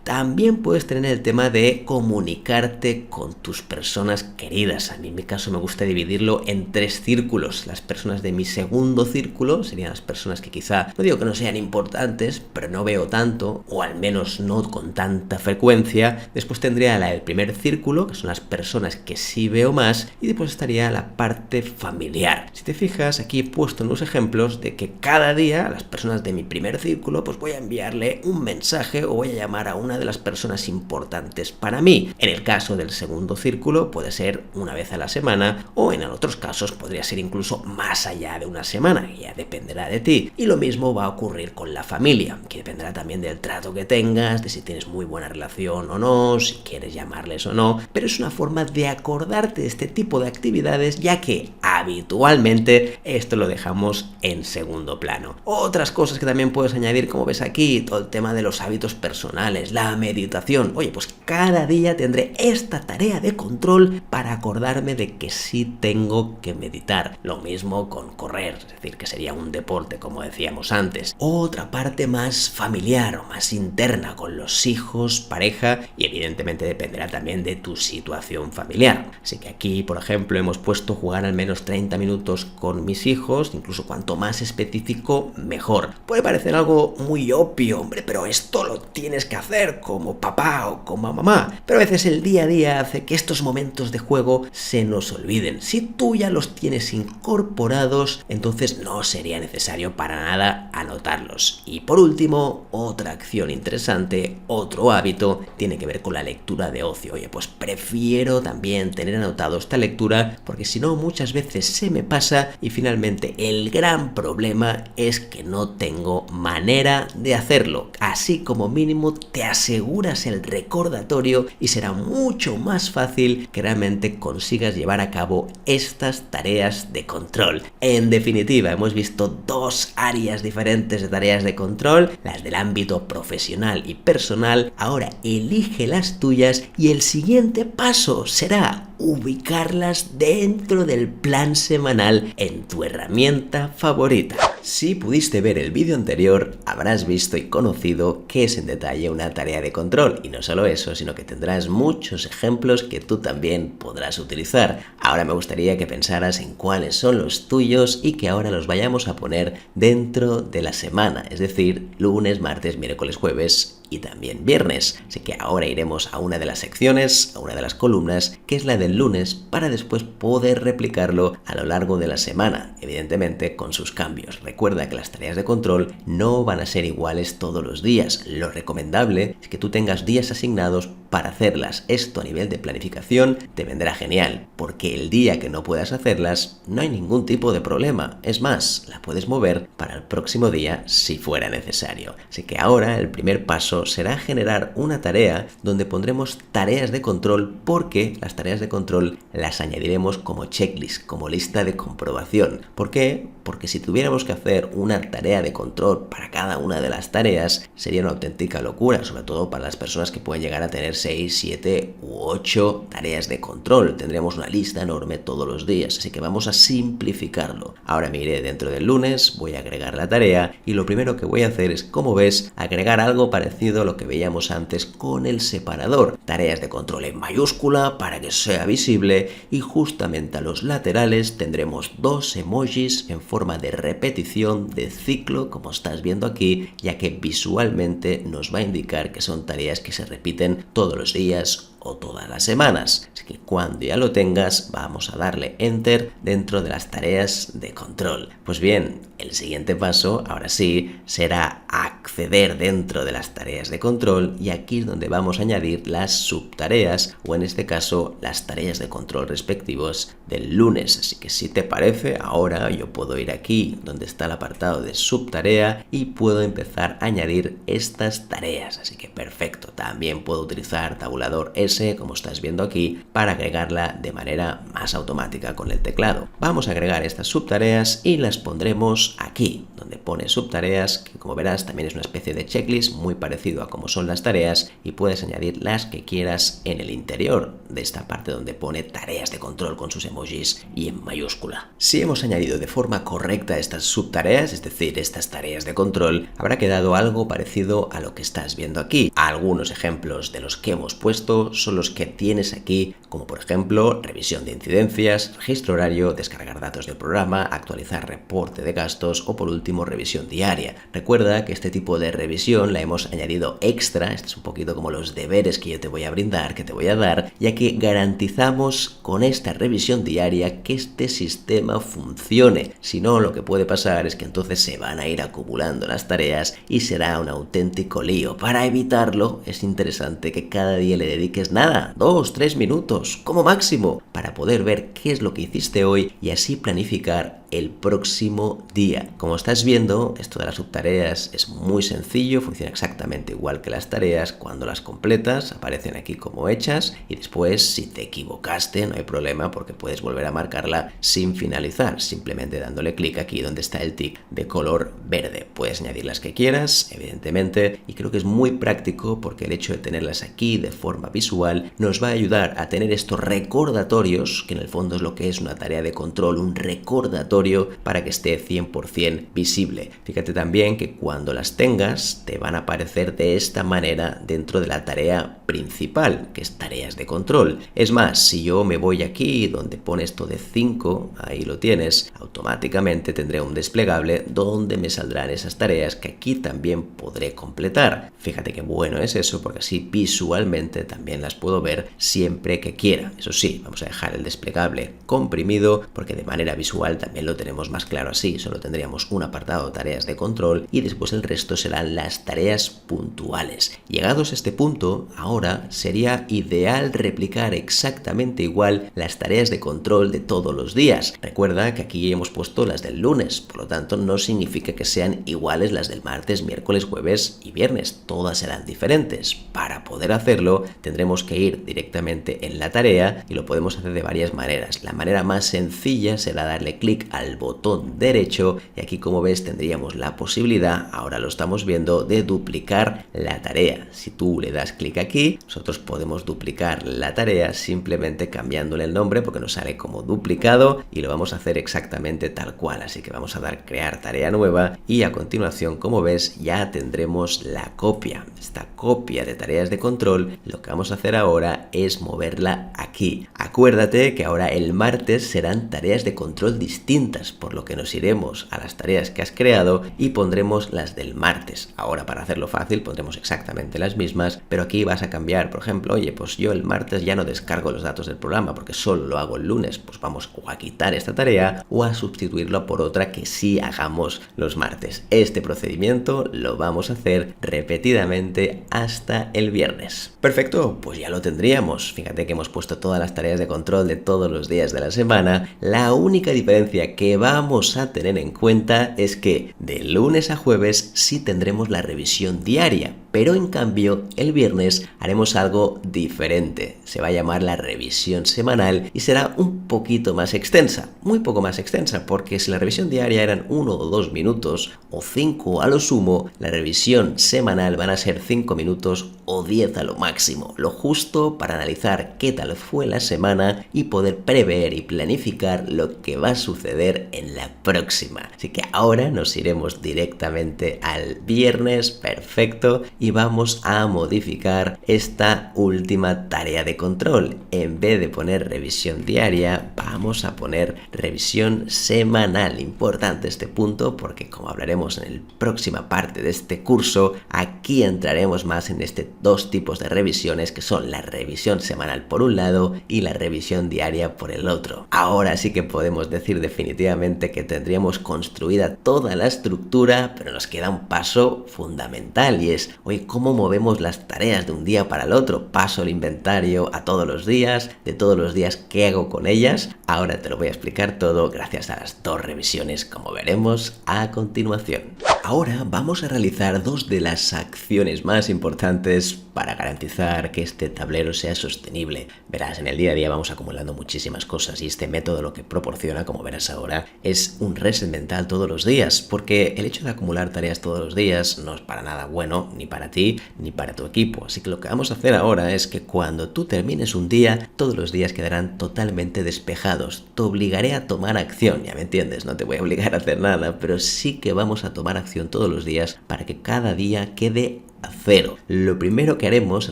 También puedes tener el tema de comunicarte con tus personas queridas. A mí en mi caso me gusta dividirlo en 3 círculos. Las personas de mi segundo círculo serían las personas que quizá, no digo que no sean importantes, pero no veo tanto, o al menos no con tanta frecuencia. Después tendría la del primer círculo, que son las personas que sí veo más, y después estaría la parte familiar. Si te fijas, aquí he puesto unos ejemplos de que cada día a las personas de mi primer círculo pues voy a enviarle un mensaje o voy a llamar a una de las personas importantes para mí. En el caso del segundo círculo puede ser una vez a la semana, o en otros casos podría ser incluso más allá de una semana, ya dependerá de ti. Y lo mismo va a ocurrir con la familia, que dependerá también del trato que tengas, de si tienes muy buena relación o no, si quieres llamarles o no, pero es una forma de acompañar acordarte de este tipo de actividades, ya que habitualmente esto lo dejamos en segundo plano. Otras cosas que también puedes añadir, como ves aquí, todo el tema de los hábitos personales, la meditación. Oye, pues cada día tendré esta tarea de control para acordarme de que sí tengo que meditar. Lo mismo con correr, es decir, que sería un deporte, como decíamos antes. Otra parte más familiar o más interna con los hijos, pareja, y evidentemente dependerá también de tu situación familiar. Así que aquí, por ejemplo, hemos puesto jugar al menos 30 minutos con mis hijos, incluso cuanto más específico, mejor. Puede parecer algo muy obvio, hombre, pero esto lo tienes que hacer como papá o como mamá. Pero a veces el día a día hace que estos momentos de juego se nos olviden. Si tú ya los tienes incorporados, entonces no sería necesario para nada anotarlos. Y por último, otra acción interesante, otro hábito, tiene que ver con la lectura de ocio. Oye, pues prefiero también tener anotado esta lectura, porque si no muchas veces se me pasa y finalmente el gran problema es que no tengo manera de hacerlo. Así como mínimo te aseguras el recordatorio y será mucho más fácil que realmente consigas llevar a cabo estas tareas de control. En definitiva, hemos visto dos áreas diferentes de tareas de control, las del ámbito profesional y personal. Ahora elige las tuyas y el siguiente paso será ubicarlas dentro del plan semanal en tu herramienta favorita. Si pudiste ver el vídeo anterior, habrás visto y conocido qué es en detalle una tarea de control. Y no solo eso, sino que tendrás muchos ejemplos que tú también podrás utilizar. Ahora me gustaría que pensaras en cuáles son los tuyos y que ahora los vayamos a poner dentro de la semana, es decir, lunes, martes, miércoles, jueves y también viernes. Así que ahora iremos a una de las secciones, a una de las columnas, que es la del lunes, para después poder replicarlo a lo largo de la semana, evidentemente con sus cambios. Recuerda que las tareas de control no van a ser iguales todos los días. Lo recomendable es que tú tengas días asignados para hacerlas. Esto a nivel de planificación te vendrá genial, porque el día que no puedas hacerlas no hay ningún tipo de problema. Es más, la puedes mover para el próximo día si fuera necesario. Así que ahora el primer paso será generar una tarea donde pondremos tareas de control, porque las tareas de control las añadiremos como checklist, como lista de comprobación. ¿Por qué? Porque si tuviéramos que hacer una tarea de control para cada una de las tareas, sería una auténtica locura, sobre todo para las personas que pueden llegar a tener 6, 7 u 8 tareas de control. Tendremos una lista enorme todos los días, así que vamos a simplificarlo. Ahora me iré dentro del lunes, voy a agregar la tarea y lo primero que voy a hacer es, como ves, agregar algo parecido a lo que veíamos antes con el separador. Tareas de control en mayúscula para que sea visible, y justamente a los laterales tendremos dos emojis en forma de repetición de ciclo, como estás viendo aquí, ya que visualmente nos va a indicar que son tareas que se repiten todos los días o todas las semanas. Así que cuando ya lo tengas, vamos a darle Enter dentro de las tareas de control. Pues bien, el siguiente paso, ahora sí, será acceder dentro de las tareas de control, y aquí es donde vamos a añadir las subtareas, o en este caso, las tareas de control respectivos del lunes. Así que si te parece, ahora yo puedo ir aquí donde está el apartado de subtarea y puedo empezar a añadir estas tareas. Así que perfecto, también puedo utilizar tabulador S, como estás viendo aquí, para agregarla de manera más automática con el teclado. Vamos a agregar estas subtareas y las pondremos aquí, donde pone subtareas, que como verás también es una especie de checklist muy parecido a como son las tareas, y puedes añadir las que quieras en el interior de esta parte donde pone tareas de control con sus emojis y en mayúscula. Si hemos añadido de forma correcta estas subtareas, es decir, estas tareas de control, habrá quedado algo parecido a lo que estás viendo aquí. Algunos ejemplos de los que hemos puesto son los que tienes aquí, como por ejemplo revisión de incidencias, registro horario, descargar datos del programa, actualizar reporte de gastos o por último revisión diaria. Recuerda que este tipo de revisión la hemos añadido extra, este es un poquito como los deberes que yo te voy a brindar, que te voy a dar, ya que garantizamos con esta revisión diaria que este sistema funcione. Si no, lo que puede pasar es que entonces se van a ir acumulando las tareas y será un auténtico lío. Para evitarlo, es interesante que cada día le dediques tienes nada, 2-3 minutos como máximo para poder ver qué es lo que hiciste hoy y así planificar el próximo día. Como estás viendo, esto de las subtareas es muy sencillo, funciona exactamente igual que las tareas. Cuando las completas aparecen aquí como hechas y después si te equivocaste no hay problema porque puedes volver a marcarla sin finalizar, simplemente dándole clic aquí donde está el tic de color verde. Puedes añadir las que quieras, evidentemente, y creo que es muy práctico porque el hecho de tenerlas aquí de forma visual nos va a ayudar a tener estos recordatorios, que en el fondo es lo que es una tarea de control, un recordatorio para que esté 100% visible. Fíjate también que cuando las tengas te van a aparecer de esta manera dentro de la tarea principal, que es tareas de control. Es más, si yo me voy aquí donde pone esto de 5, ahí lo tienes, automáticamente tendré un desplegable donde me saldrán esas tareas que aquí también podré completar. Fíjate qué bueno es eso porque así visualmente también las puedo ver siempre que quiera. Eso sí, vamos a dejar el desplegable comprimido porque de manera visual también lo tenemos más claro así. Solo tendríamos un apartado de tareas de control y después el resto serán las tareas puntuales. Llegados a este punto, ahora sería ideal replicar exactamente igual las tareas de control de todos los días. Recuerda que aquí hemos puesto las del lunes, por lo tanto no significa que sean iguales las del martes, miércoles, jueves y viernes. Todas serán diferentes. Para poder hacerlo tendremos que ir directamente en la tarea y lo podemos hacer de varias maneras. La manera más sencilla será darle clic al botón derecho y aquí, como ves, tendríamos la posibilidad, ahora lo estamos viendo, de duplicar la tarea. Si tú le das clic aquí, nosotros podemos duplicar la tarea simplemente cambiándole el nombre porque nos sale como duplicado y lo vamos a hacer exactamente tal cual. Así que vamos a dar crear tarea nueva y a continuación, como ves, ya tendremos la copia. Esta copia de tareas de control, lo que vamos a hacer ahora es moverla aquí. Acuérdate que ahora el martes serán tareas de control distintas, por lo que nos iremos a las tareas que has creado y pondremos las del martes. Ahora, para hacerlo fácil, pondremos exactamente las mismas, pero aquí vas a cambiar, por ejemplo, oye, pues yo el martes ya no descargo los datos del programa porque solo lo hago el lunes, pues vamos o a quitar esta tarea o a sustituirlo por otra que sí hagamos los martes. Este procedimiento lo vamos a hacer repetidamente hasta el viernes. Perfecto, pues ya lo tendríamos. Fíjate que hemos puesto todas las tareas de control de todos los días de la semana. La única diferencia que vamos a tener en cuenta es que de lunes a jueves sí tendremos la revisión diaria, pero en cambio el viernes haremos algo diferente. Se va a llamar la revisión semanal y será un poquito más extensa, muy poco más extensa, porque si la revisión diaria eran 1 o 2 minutos o 5 a lo sumo, la revisión semanal van a ser 5 minutos o 10 a lo máximo, lo justo para analizar qué tal fue la semana y poder prever y planificar lo que va a suceder en la próxima. Así que ahora nos iremos directamente al viernes, perfecto, y vamos a modificar esta última tarea de control. En vez de poner revisión diaria, vamos a poner revisión semanal. Importante este punto porque, como hablaremos en la próxima parte de este curso, aquí entraremos más en dos tipos de revisiones, que son la revisión semanal por un lado y la revisión diaria por el otro. Ahora sí que podemos decir definitivamente que tendríamos construida toda la estructura, pero nos queda un paso fundamental y es, oye, ¿cómo movemos las tareas de un día para el otro? Paso el inventario a todos los días, de todos los días, ¿qué hago con ellas? Ahora te lo voy a explicar todo gracias a las dos revisiones, como veremos a continuación. Ahora vamos a realizar dos de las acciones más importantes para garantizar que este tablero sea sostenible. Verás, en el día a día vamos acumulando muchísimas cosas y este método lo que proporciona, como verás ahora, es un reset mental todos los días, porque el hecho de acumular tareas todos los días no es para nada bueno, ni para ti, ni para tu equipo. Así que lo que vamos a hacer ahora es que cuando tú termines un día, todos los días quedarán totalmente despejados. Te obligaré a tomar acción, ya me entiendes, no te voy a obligar a hacer nada, pero sí que vamos a tomar acción todos los días para que cada día quede a cero. Lo primero que haremos, si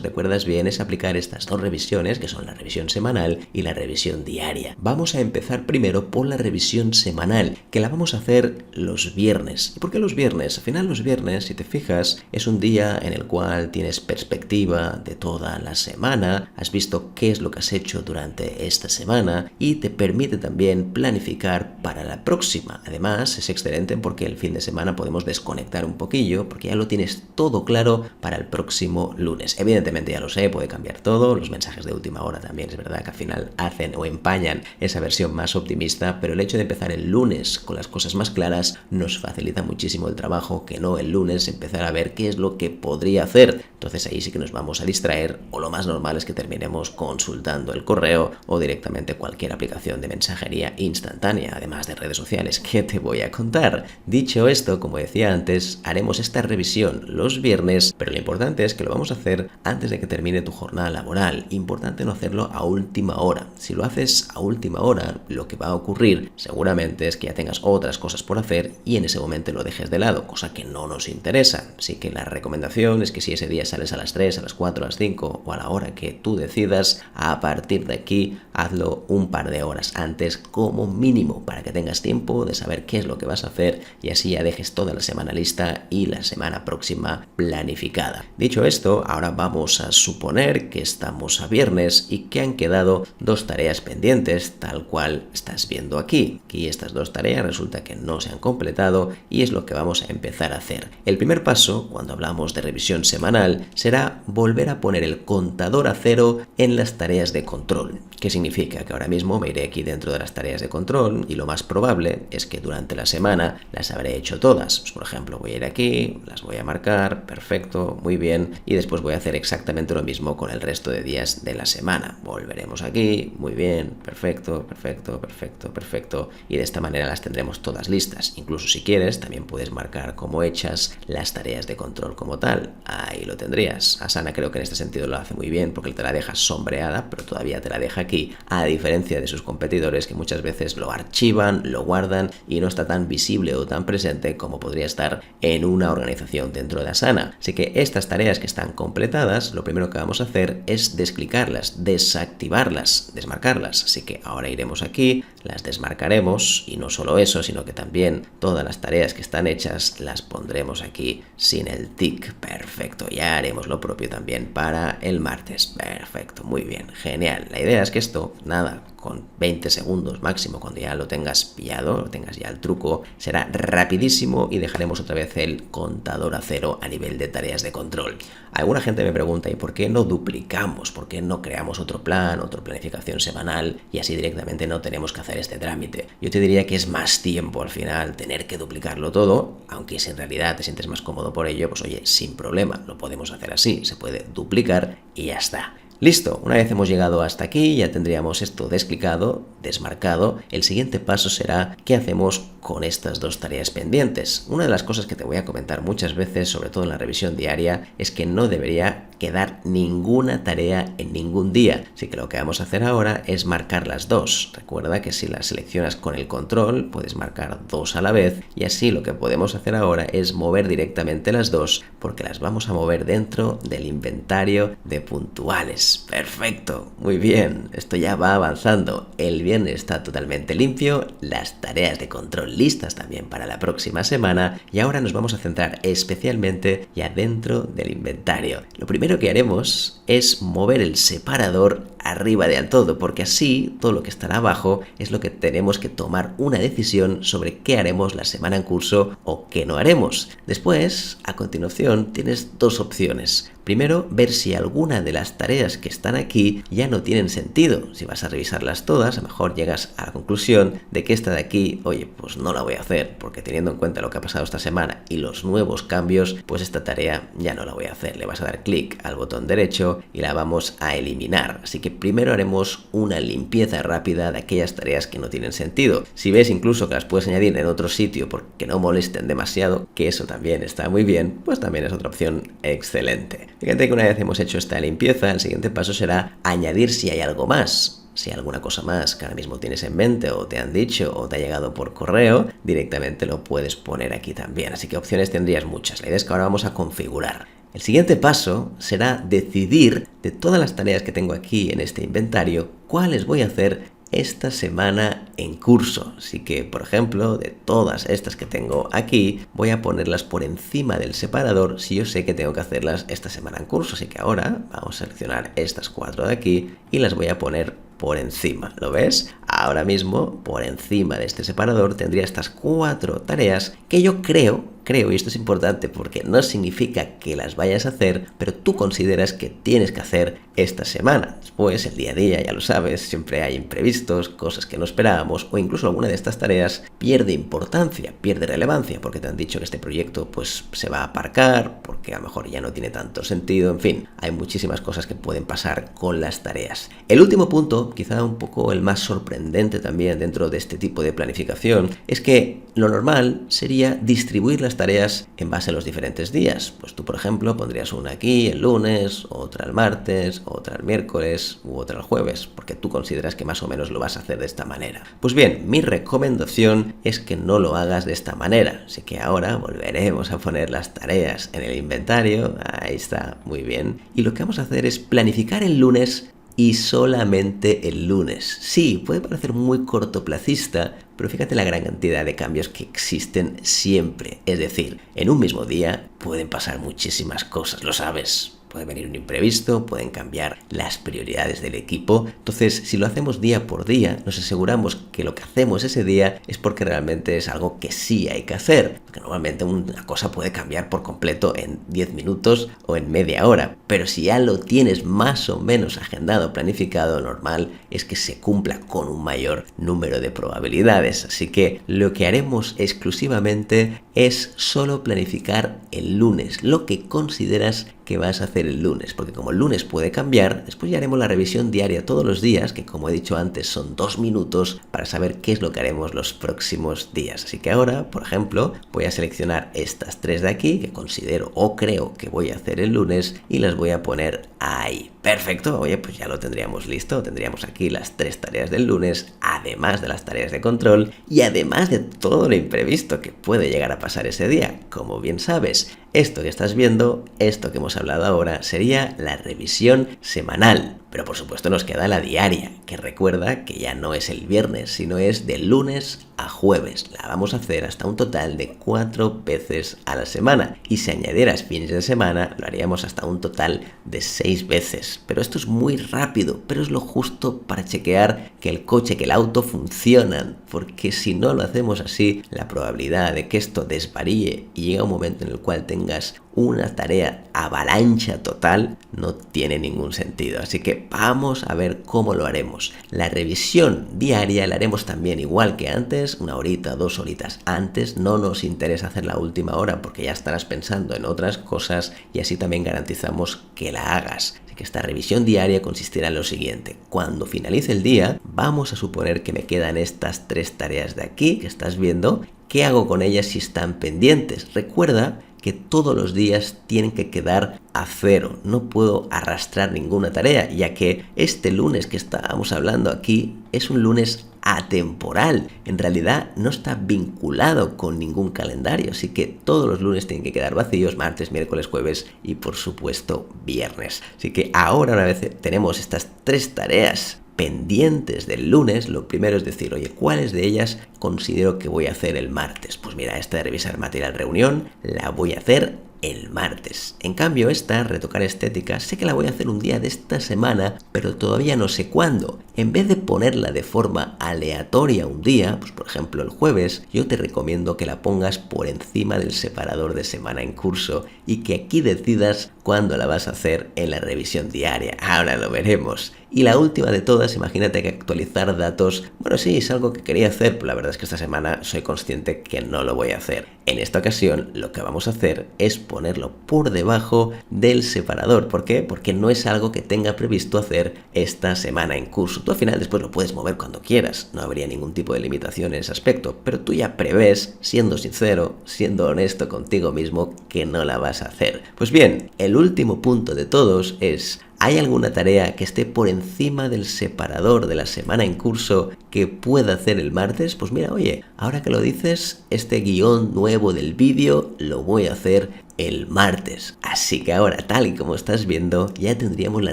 recuerdas bien, es aplicar estas dos revisiones, que son la revisión semanal y la revisión diaria. Vamos a empezar primero por la revisión semanal, que la vamos a hacer los viernes. ¿Y por qué los viernes? Al final los viernes, si te fijas, es un día en el cual tienes perspectiva de toda la semana, has visto qué es lo que has hecho durante esta semana y te permite también planificar para la próxima. Además, es excelente porque el fin de semana podemos desconectar un poquillo, porque ya lo tienes todo claro todo para el próximo lunes. Evidentemente ya lo sé, puede cambiar todo, los mensajes de última hora también es verdad que al final hacen o empañan esa versión más optimista, pero el hecho de empezar el lunes con las cosas más claras nos facilita muchísimo el trabajo, que no el lunes empezar a ver qué es lo que podría hacer. Entonces ahí sí que nos vamos a distraer, o lo más normal es que terminemos consultando el correo o directamente cualquier aplicación de mensajería instantánea, además de redes sociales. ¿Qué te voy a contar? Dicho esto, como decía antes, haremos esta revisión los viernes, pero lo importante es que lo vamos a hacer antes de que termine tu jornada laboral. Importante no hacerlo a última hora. Si lo haces a última hora, lo que va a ocurrir seguramente es que ya tengas otras cosas por hacer y en ese momento lo dejes de lado, cosa que no nos interesa. Así que la recomendación es que si ese día sales a las 3, a las 4, a las 5 o a la hora que tú decidas, a partir de aquí hazlo un par de horas antes como mínimo para que tengas tiempo de saber qué es lo que vas a hacer y así ya dejes toda la semana lista y la semana próxima planificada. Dicho esto, ahora vamos a suponer que estamos a viernes y que han quedado 2 tareas pendientes, tal cual estás viendo aquí. Aquí estas 2 tareas resulta que no se han completado y es lo que vamos a empezar a hacer. El primer paso, cuando hablamos de revisión semanal, será volver a poner el contador a 0 en las tareas de control. ¿Qué significa? Que ahora mismo me iré aquí dentro de las tareas de control y lo más probable es que durante la semana las habré hecho todas. Pues, por ejemplo, voy a ir aquí, las voy a marcar, perfecto, muy bien, y después voy a hacer exactamente lo mismo con el resto de días de la semana. Volveremos aquí, muy bien, perfecto, perfecto, perfecto, perfecto, y de esta manera las tendremos todas listas. Incluso si quieres, también puedes marcar como hechas las tareas de control como tal. Ahí lo tendrías. Asana creo que en este sentido lo hace muy bien porque te la deja sombreada, pero todavía te la deja aquí, a diferencia de sus competidores que muchas veces lo archivan, lo guardan y no está tan visible o tan presente como podría estar en una organización dentro de Asana. Así que estas tareas que están completadas, lo primero que vamos a hacer es desclicarlas, desactivarlas, desmarcarlas. Así que ahora iremos aquí, las desmarcaremos y no solo eso, sino que también todas las tareas que están hechas las pondremos aquí sin el tic. Perfecto, ya haremos lo propio también para el martes. Perfecto, muy bien, genial. La idea es que esto, nada, con 20 segundos máximo, cuando ya lo tengas pillado, tengas ya el truco, será rapidísimo y dejaremos otra vez el contador a 0 a nivel de tareas de control. Alguna gente me pregunta, ¿y por qué no duplicamos? ¿Por qué no creamos otro plan, otra planificación semanal y así directamente no tenemos que hacer este trámite? Yo te diría que es más tiempo al final tener que duplicarlo todo, aunque si en realidad te sientes más cómodo por ello, pues oye, sin problema, lo podemos hacer así, se puede duplicar y ya está. Listo, una vez hemos llegado hasta aquí, ya tendríamos esto desclicado, desmarcado. El siguiente paso será qué hacemos con estas 2 tareas pendientes. Una de las cosas que te voy a comentar muchas veces, sobre todo en la revisión diaria, es que no debería quedar ninguna tarea en ningún día. Así que lo que vamos a hacer ahora es marcar las 2. Recuerda que si las seleccionas con el control, puedes marcar 2 a la vez y así lo que podemos hacer ahora es mover directamente las 2 porque las vamos a mover dentro del inventario de puntuales. Perfecto, muy bien, esto ya va avanzando. El viernes está totalmente limpio, las tareas de control listas también para la próxima semana y ahora nos vamos a centrar especialmente ya dentro del inventario. Lo primero que haremos es mover el separador arriba del todo, porque así todo lo que estará abajo es lo que tenemos que tomar una decisión sobre qué haremos la semana en curso o qué no haremos. Después, a continuación, tienes 2 opciones. Primero, ver si alguna de las tareas que están aquí ya no tienen sentido. Si vas a revisarlas todas, a lo mejor llegas a la conclusión de que esta de aquí, oye, pues no la voy a hacer, porque teniendo en cuenta lo que ha pasado esta semana y los nuevos cambios, pues esta tarea ya no la voy a hacer. Le vas a dar clic al botón derecho y la vamos a eliminar. Así que primero haremos una limpieza rápida de aquellas tareas que no tienen sentido. Si ves incluso que las puedes añadir en otro sitio porque no molesten demasiado, que eso también está muy bien, pues también es otra opción excelente. Fíjate que una vez hemos hecho esta limpieza, el siguiente paso será añadir si hay algo más. Si hay alguna cosa más que ahora mismo tienes en mente o te han dicho o te ha llegado por correo, directamente lo puedes poner aquí también. Así que opciones tendrías muchas. La idea es que ahora vamos a configurar. El siguiente paso será decidir de todas las tareas que tengo aquí en este inventario, cuáles voy a hacer esta semana en curso. Así que, por ejemplo, de todas estas que tengo aquí, voy a ponerlas por encima del separador si yo sé que tengo que hacerlas esta semana en curso. Así que ahora vamos a seleccionar estas 4 de aquí y las voy a poner por encima. ¿Lo ves? Ahora mismo, por encima de este separador, tendría estas 4 tareas que yo creo creo, y esto es importante porque no significa que las vayas a hacer, pero tú consideras que tienes que hacer esta semana. Después, el día a día, ya lo sabes, siempre hay imprevistos, cosas que no esperábamos, o incluso alguna de estas tareas pierde importancia, pierde relevancia, porque te han dicho que este proyecto pues se va a aparcar, porque a lo mejor ya no tiene tanto sentido, en fin, hay muchísimas cosas que pueden pasar con las tareas. El último punto, quizá un poco el más sorprendente también dentro de este tipo de planificación, es que lo normal sería distribuir las tareas en base a los diferentes días. Pues tú, por ejemplo, pondrías una aquí el lunes, otra el martes, otra el miércoles u otra el jueves, porque tú consideras que más o menos lo vas a hacer de esta manera. Pues bien, mi recomendación es que no lo hagas de esta manera. Así que ahora volveremos a poner las tareas en el inventario. Ahí está, muy bien. Y lo que vamos a hacer es planificar el lunes y solamente el lunes. Sí, puede parecer muy cortoplacista, pero fíjate la gran cantidad de cambios que existen siempre. Es decir, en un mismo día pueden pasar muchísimas cosas, lo sabes. Puede venir un imprevisto, pueden cambiar las prioridades del equipo. Entonces, si lo hacemos día por día, nos aseguramos que lo que hacemos ese día es porque realmente es algo que sí hay que hacer. Porque normalmente una cosa puede cambiar por completo en 10 minutos o en media hora. Pero si ya lo tienes más o menos agendado, planificado, normal es que se cumpla con un mayor número de probabilidades. Así que lo que haremos exclusivamente es solo planificar el lunes, lo que consideras que vas a hacer el lunes, porque como el lunes puede cambiar, después ya haremos la revisión diaria todos los días, que como he dicho antes son 2 minutos para saber qué es lo que haremos los próximos días. Así que ahora, por ejemplo, voy a seleccionar estas 3 de aquí que considero o creo que voy a hacer el lunes y las voy a poner ahí. Perfecto, oye, pues ya lo tendríamos listo, tendríamos aquí las 3 tareas del lunes, además de las tareas de control y además de todo lo imprevisto que puede llegar a pasar ese día. Como bien sabes, esto que estás viendo, esto que hemos hablado ahora, sería la revisión semanal. Pero por supuesto nos queda la diaria, que recuerda que ya no es el viernes, sino es de lunes a jueves. La vamos a hacer hasta un total de 4 veces a la semana. Y si añadieras fines de semana, lo haríamos hasta un total de 6 veces. Pero esto es muy rápido, pero es lo justo para chequear que el coche, que el auto funcionan. Porque si no lo hacemos así, la probabilidad de que esto desvaríe y llegue a un momento en el cual tengas una tarea avalancha total no tiene ningún sentido. Así que vamos a ver cómo lo haremos. La revisión diaria la haremos también igual que antes, 1 horita, 2 horitas antes. No nos interesa hacer la última hora porque ya estarás pensando en otras cosas y así también garantizamos que la hagas. Así que esta revisión diaria consistirá en lo siguiente. Cuando finalice el día, vamos a suponer que me quedan estas 3 tareas de aquí que estás viendo. ¿Qué hago con ellas si están pendientes? Recuerda que todos los días tienen que quedar a 0. No puedo arrastrar ninguna tarea, ya que este lunes que estábamos hablando aquí es un lunes atemporal. En realidad no está vinculado con ningún calendario, así que todos los lunes tienen que quedar vacíos, martes, miércoles, jueves y por supuesto viernes. Así que ahora, una vez tenemos estas 3 tareas pendientes del lunes, lo primero es decir, oye, ¿cuáles de ellas considero que voy a hacer el martes? Pues mira, esta de revisar material reunión la voy a hacer el martes. En cambio, esta, retocar estética, sé que la voy a hacer un día de esta semana, pero todavía no sé cuándo. En vez de ponerla de forma aleatoria un día, pues por ejemplo el jueves, yo te recomiendo que la pongas por encima del separador de semana en curso y que aquí decidas cuándo la vas a hacer en la revisión diaria. Ahora lo veremos. Y la última de todas, imagínate que actualizar datos, bueno, sí, es algo que quería hacer, pero la verdad es que esta semana soy consciente que no lo voy a hacer. En esta ocasión, lo que vamos a hacer es ponerlo por debajo del separador. ¿Por qué? Porque no es algo que tenga previsto hacer esta semana en curso. Tú al final después lo puedes mover cuando quieras, no habría ningún tipo de limitación en ese aspecto, pero tú ya prevés, siendo sincero, siendo honesto contigo mismo, que no la vas a hacer. Pues bien, el último punto de todos es: ¿hay alguna tarea que esté por encima del separador de la semana en curso que pueda hacer el martes? Pues mira, oye, ahora que lo dices, este guión nuevo del vídeo lo voy a hacer el martes. Así que ahora, tal y como estás viendo, ya tendríamos la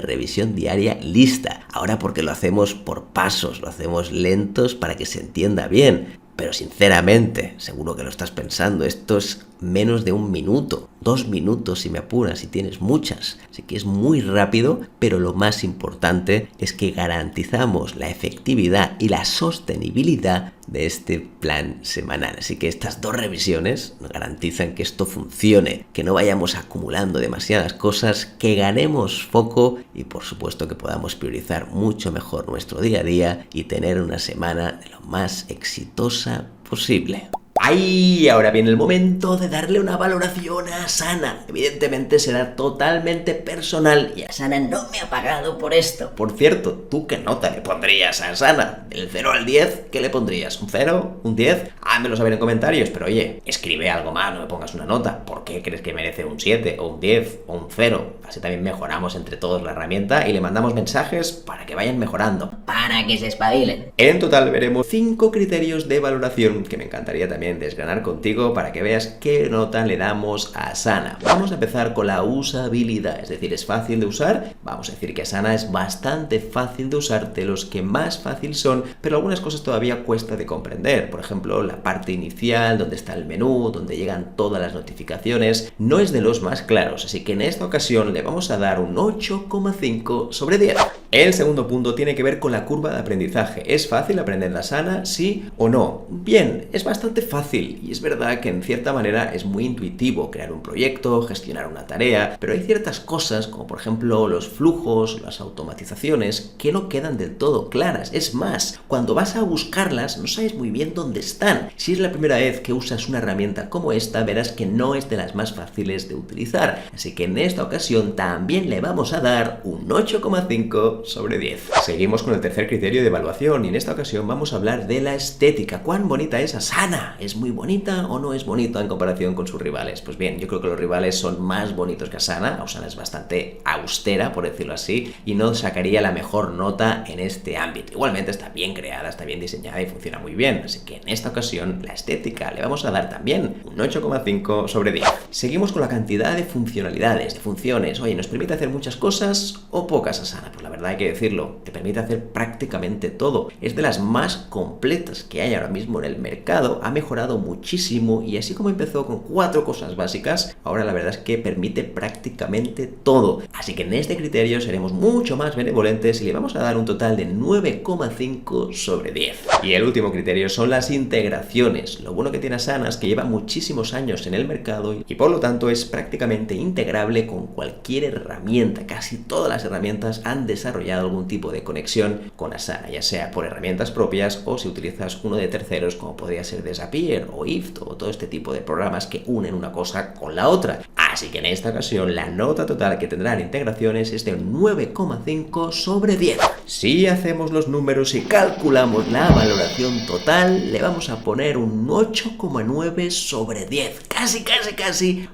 revisión diaria lista. Ahora porque lo hacemos por pasos, lo hacemos lentos para que se entienda bien. Pero sinceramente, seguro que lo estás pensando, esto es menos de 1 minuto, 2 minutos si me apuras, si tienes muchas. Así que es muy rápido, pero lo más importante es que garantizamos la efectividad y la sostenibilidad de este plan semanal. Así que estas 2 revisiones nos garantizan que esto funcione, que no vayamos acumulando demasiadas cosas, que ganemos foco y por supuesto que podamos priorizar mucho mejor nuestro día a día y tener una semana de lo más exitosa posible. ¡Ay! Ahora viene el momento de darle una valoración a Asana. Evidentemente será totalmente personal y Asana no me ha pagado por esto. por cierto, ¿tú qué nota le pondrías a Asana? Del 0 al 10, ¿qué le pondrías? ¿Un 0? ¿Un 10? Házmelo saber en comentarios, pero oye, escribe algo más, no me pongas una nota. ¿Por qué crees que merece un 7 o un 10 o un 0? Así también mejoramos entre todos la herramienta y le mandamos mensajes para que vayan mejorando. Para que se espabilen. En total veremos 5 criterios de valoración que me encantaría también desgranar contigo para que veas qué nota le damos a Asana. Vamos a empezar con la usabilidad, es decir, ¿es fácil de usar? Vamos a decir que Asana es bastante fácil de usar, de los que más fácil son, pero algunas cosas todavía cuesta de comprender. Por ejemplo, la parte inicial, donde está el menú, donde llegan todas las notificaciones, no es de los más claros, así que en esta ocasión le vamos a dar un 8,5 sobre 10. El segundo punto tiene que ver con la curva de aprendizaje. ¿Es fácil aprender la Asana? ¿Sí o no? Bien, es bastante fácil y es verdad que en cierta manera es muy intuitivo crear un proyecto, gestionar una tarea, pero hay ciertas cosas como por ejemplo los flujos, las automatizaciones que no quedan del todo claras. Es más, cuando vas a buscarlas no sabes muy bien dónde están. Si es la primera vez que usas una herramienta como esta, verás que no es de las más fáciles de utilizar. Así que en esta ocasión también le vamos a dar un 8,5 sobre 10. Seguimos con el tercer criterio de evaluación y en esta ocasión vamos a hablar de la estética. ¿Cuán bonita es Asana? ¿Es muy bonita o no es bonita en comparación con sus rivales? Pues bien, yo creo que los rivales son más bonitos que Asana. Asana es bastante austera, por decirlo así, y no sacaría la mejor nota en este ámbito. Igualmente está bien creada, está bien diseñada y funciona muy bien. Así que en esta ocasión la estética le vamos a dar también un 8,5 sobre 10. Seguimos con la cantidad de funcionalidades, de funciones. Oye, ¿nos permite hacer muchas cosas o pocas Asana? Pues la verdad hay que decirlo, te permite hacer prácticamente todo. Es de las más completas que hay ahora mismo en el mercado, ha mejorado muchísimo y así como empezó con 4 cosas básicas, ahora la verdad es que permite prácticamente todo. Así que en este criterio seremos mucho más benevolentes y le vamos a dar un total de 9,5 sobre 10. Y el último criterio son las integraciones. Lo bueno que tiene Asana es que lleva muchísimos años en el mercado y por lo tanto es prácticamente integrable con cualquier herramienta. Casi todas las herramientas han desarrollado algún tipo de conexión con Asana, ya sea por herramientas propias o si utilizas uno de terceros como podría ser de Zapier o IFT o todo este tipo de programas que unen una cosa con la otra. Así que en esta ocasión la nota total que tendrán integraciones es de un 9,5 sobre 10. Si hacemos los números y calculamos la valoración total, le vamos a poner un 8,9 sobre 10. Casi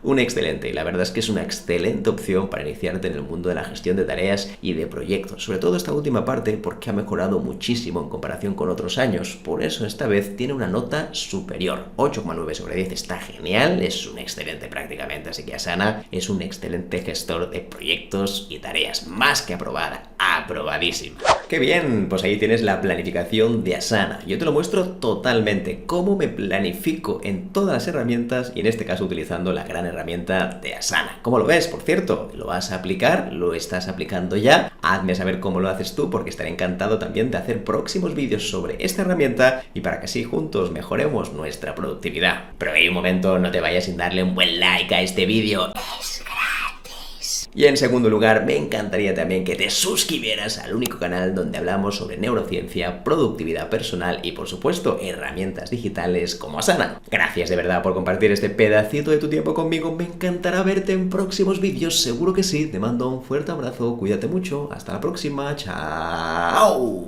un excelente. Y la verdad es que es una excelente opción para iniciarte en el mundo de la gestión de tareas y de proyectos. Sobre todo esta última parte porque ha mejorado muchísimo en comparación con otros años. Por eso esta vez tiene una nota superior. 8,9 sobre 10 está genial, es un excelente prácticamente. Así que Asana es un excelente gestor de proyectos y tareas. Más que aprobada, aprobadísima. ¡Qué bien! Pues ahí tienes la planificación de Asana. Yo te lo muestro totalmente, cómo me planifico en todas las herramientas y en este caso utilizando la gran herramienta de Asana. ¿Cómo lo ves? Por cierto, ¿lo vas a aplicar? ¿Lo estás aplicando ya? Hazme saber cómo lo haces tú porque estaré encantado también de hacer próximos vídeos sobre esta herramienta y para que así juntos mejoremos nuestra productividad. Pero hay un momento, no te vayas sin darle un buen like a este vídeo. Es gratis. Y en segundo lugar, me encantaría también que te suscribieras al único canal donde hablamos sobre neurociencia, productividad personal y, por supuesto, herramientas digitales como Asana. Gracias de verdad por compartir este pedacito de tu tiempo conmigo. Me encantará verte en próximos vídeos, seguro que sí. Te mando un fuerte abrazo, cuídate mucho. Hasta la próxima. Chao.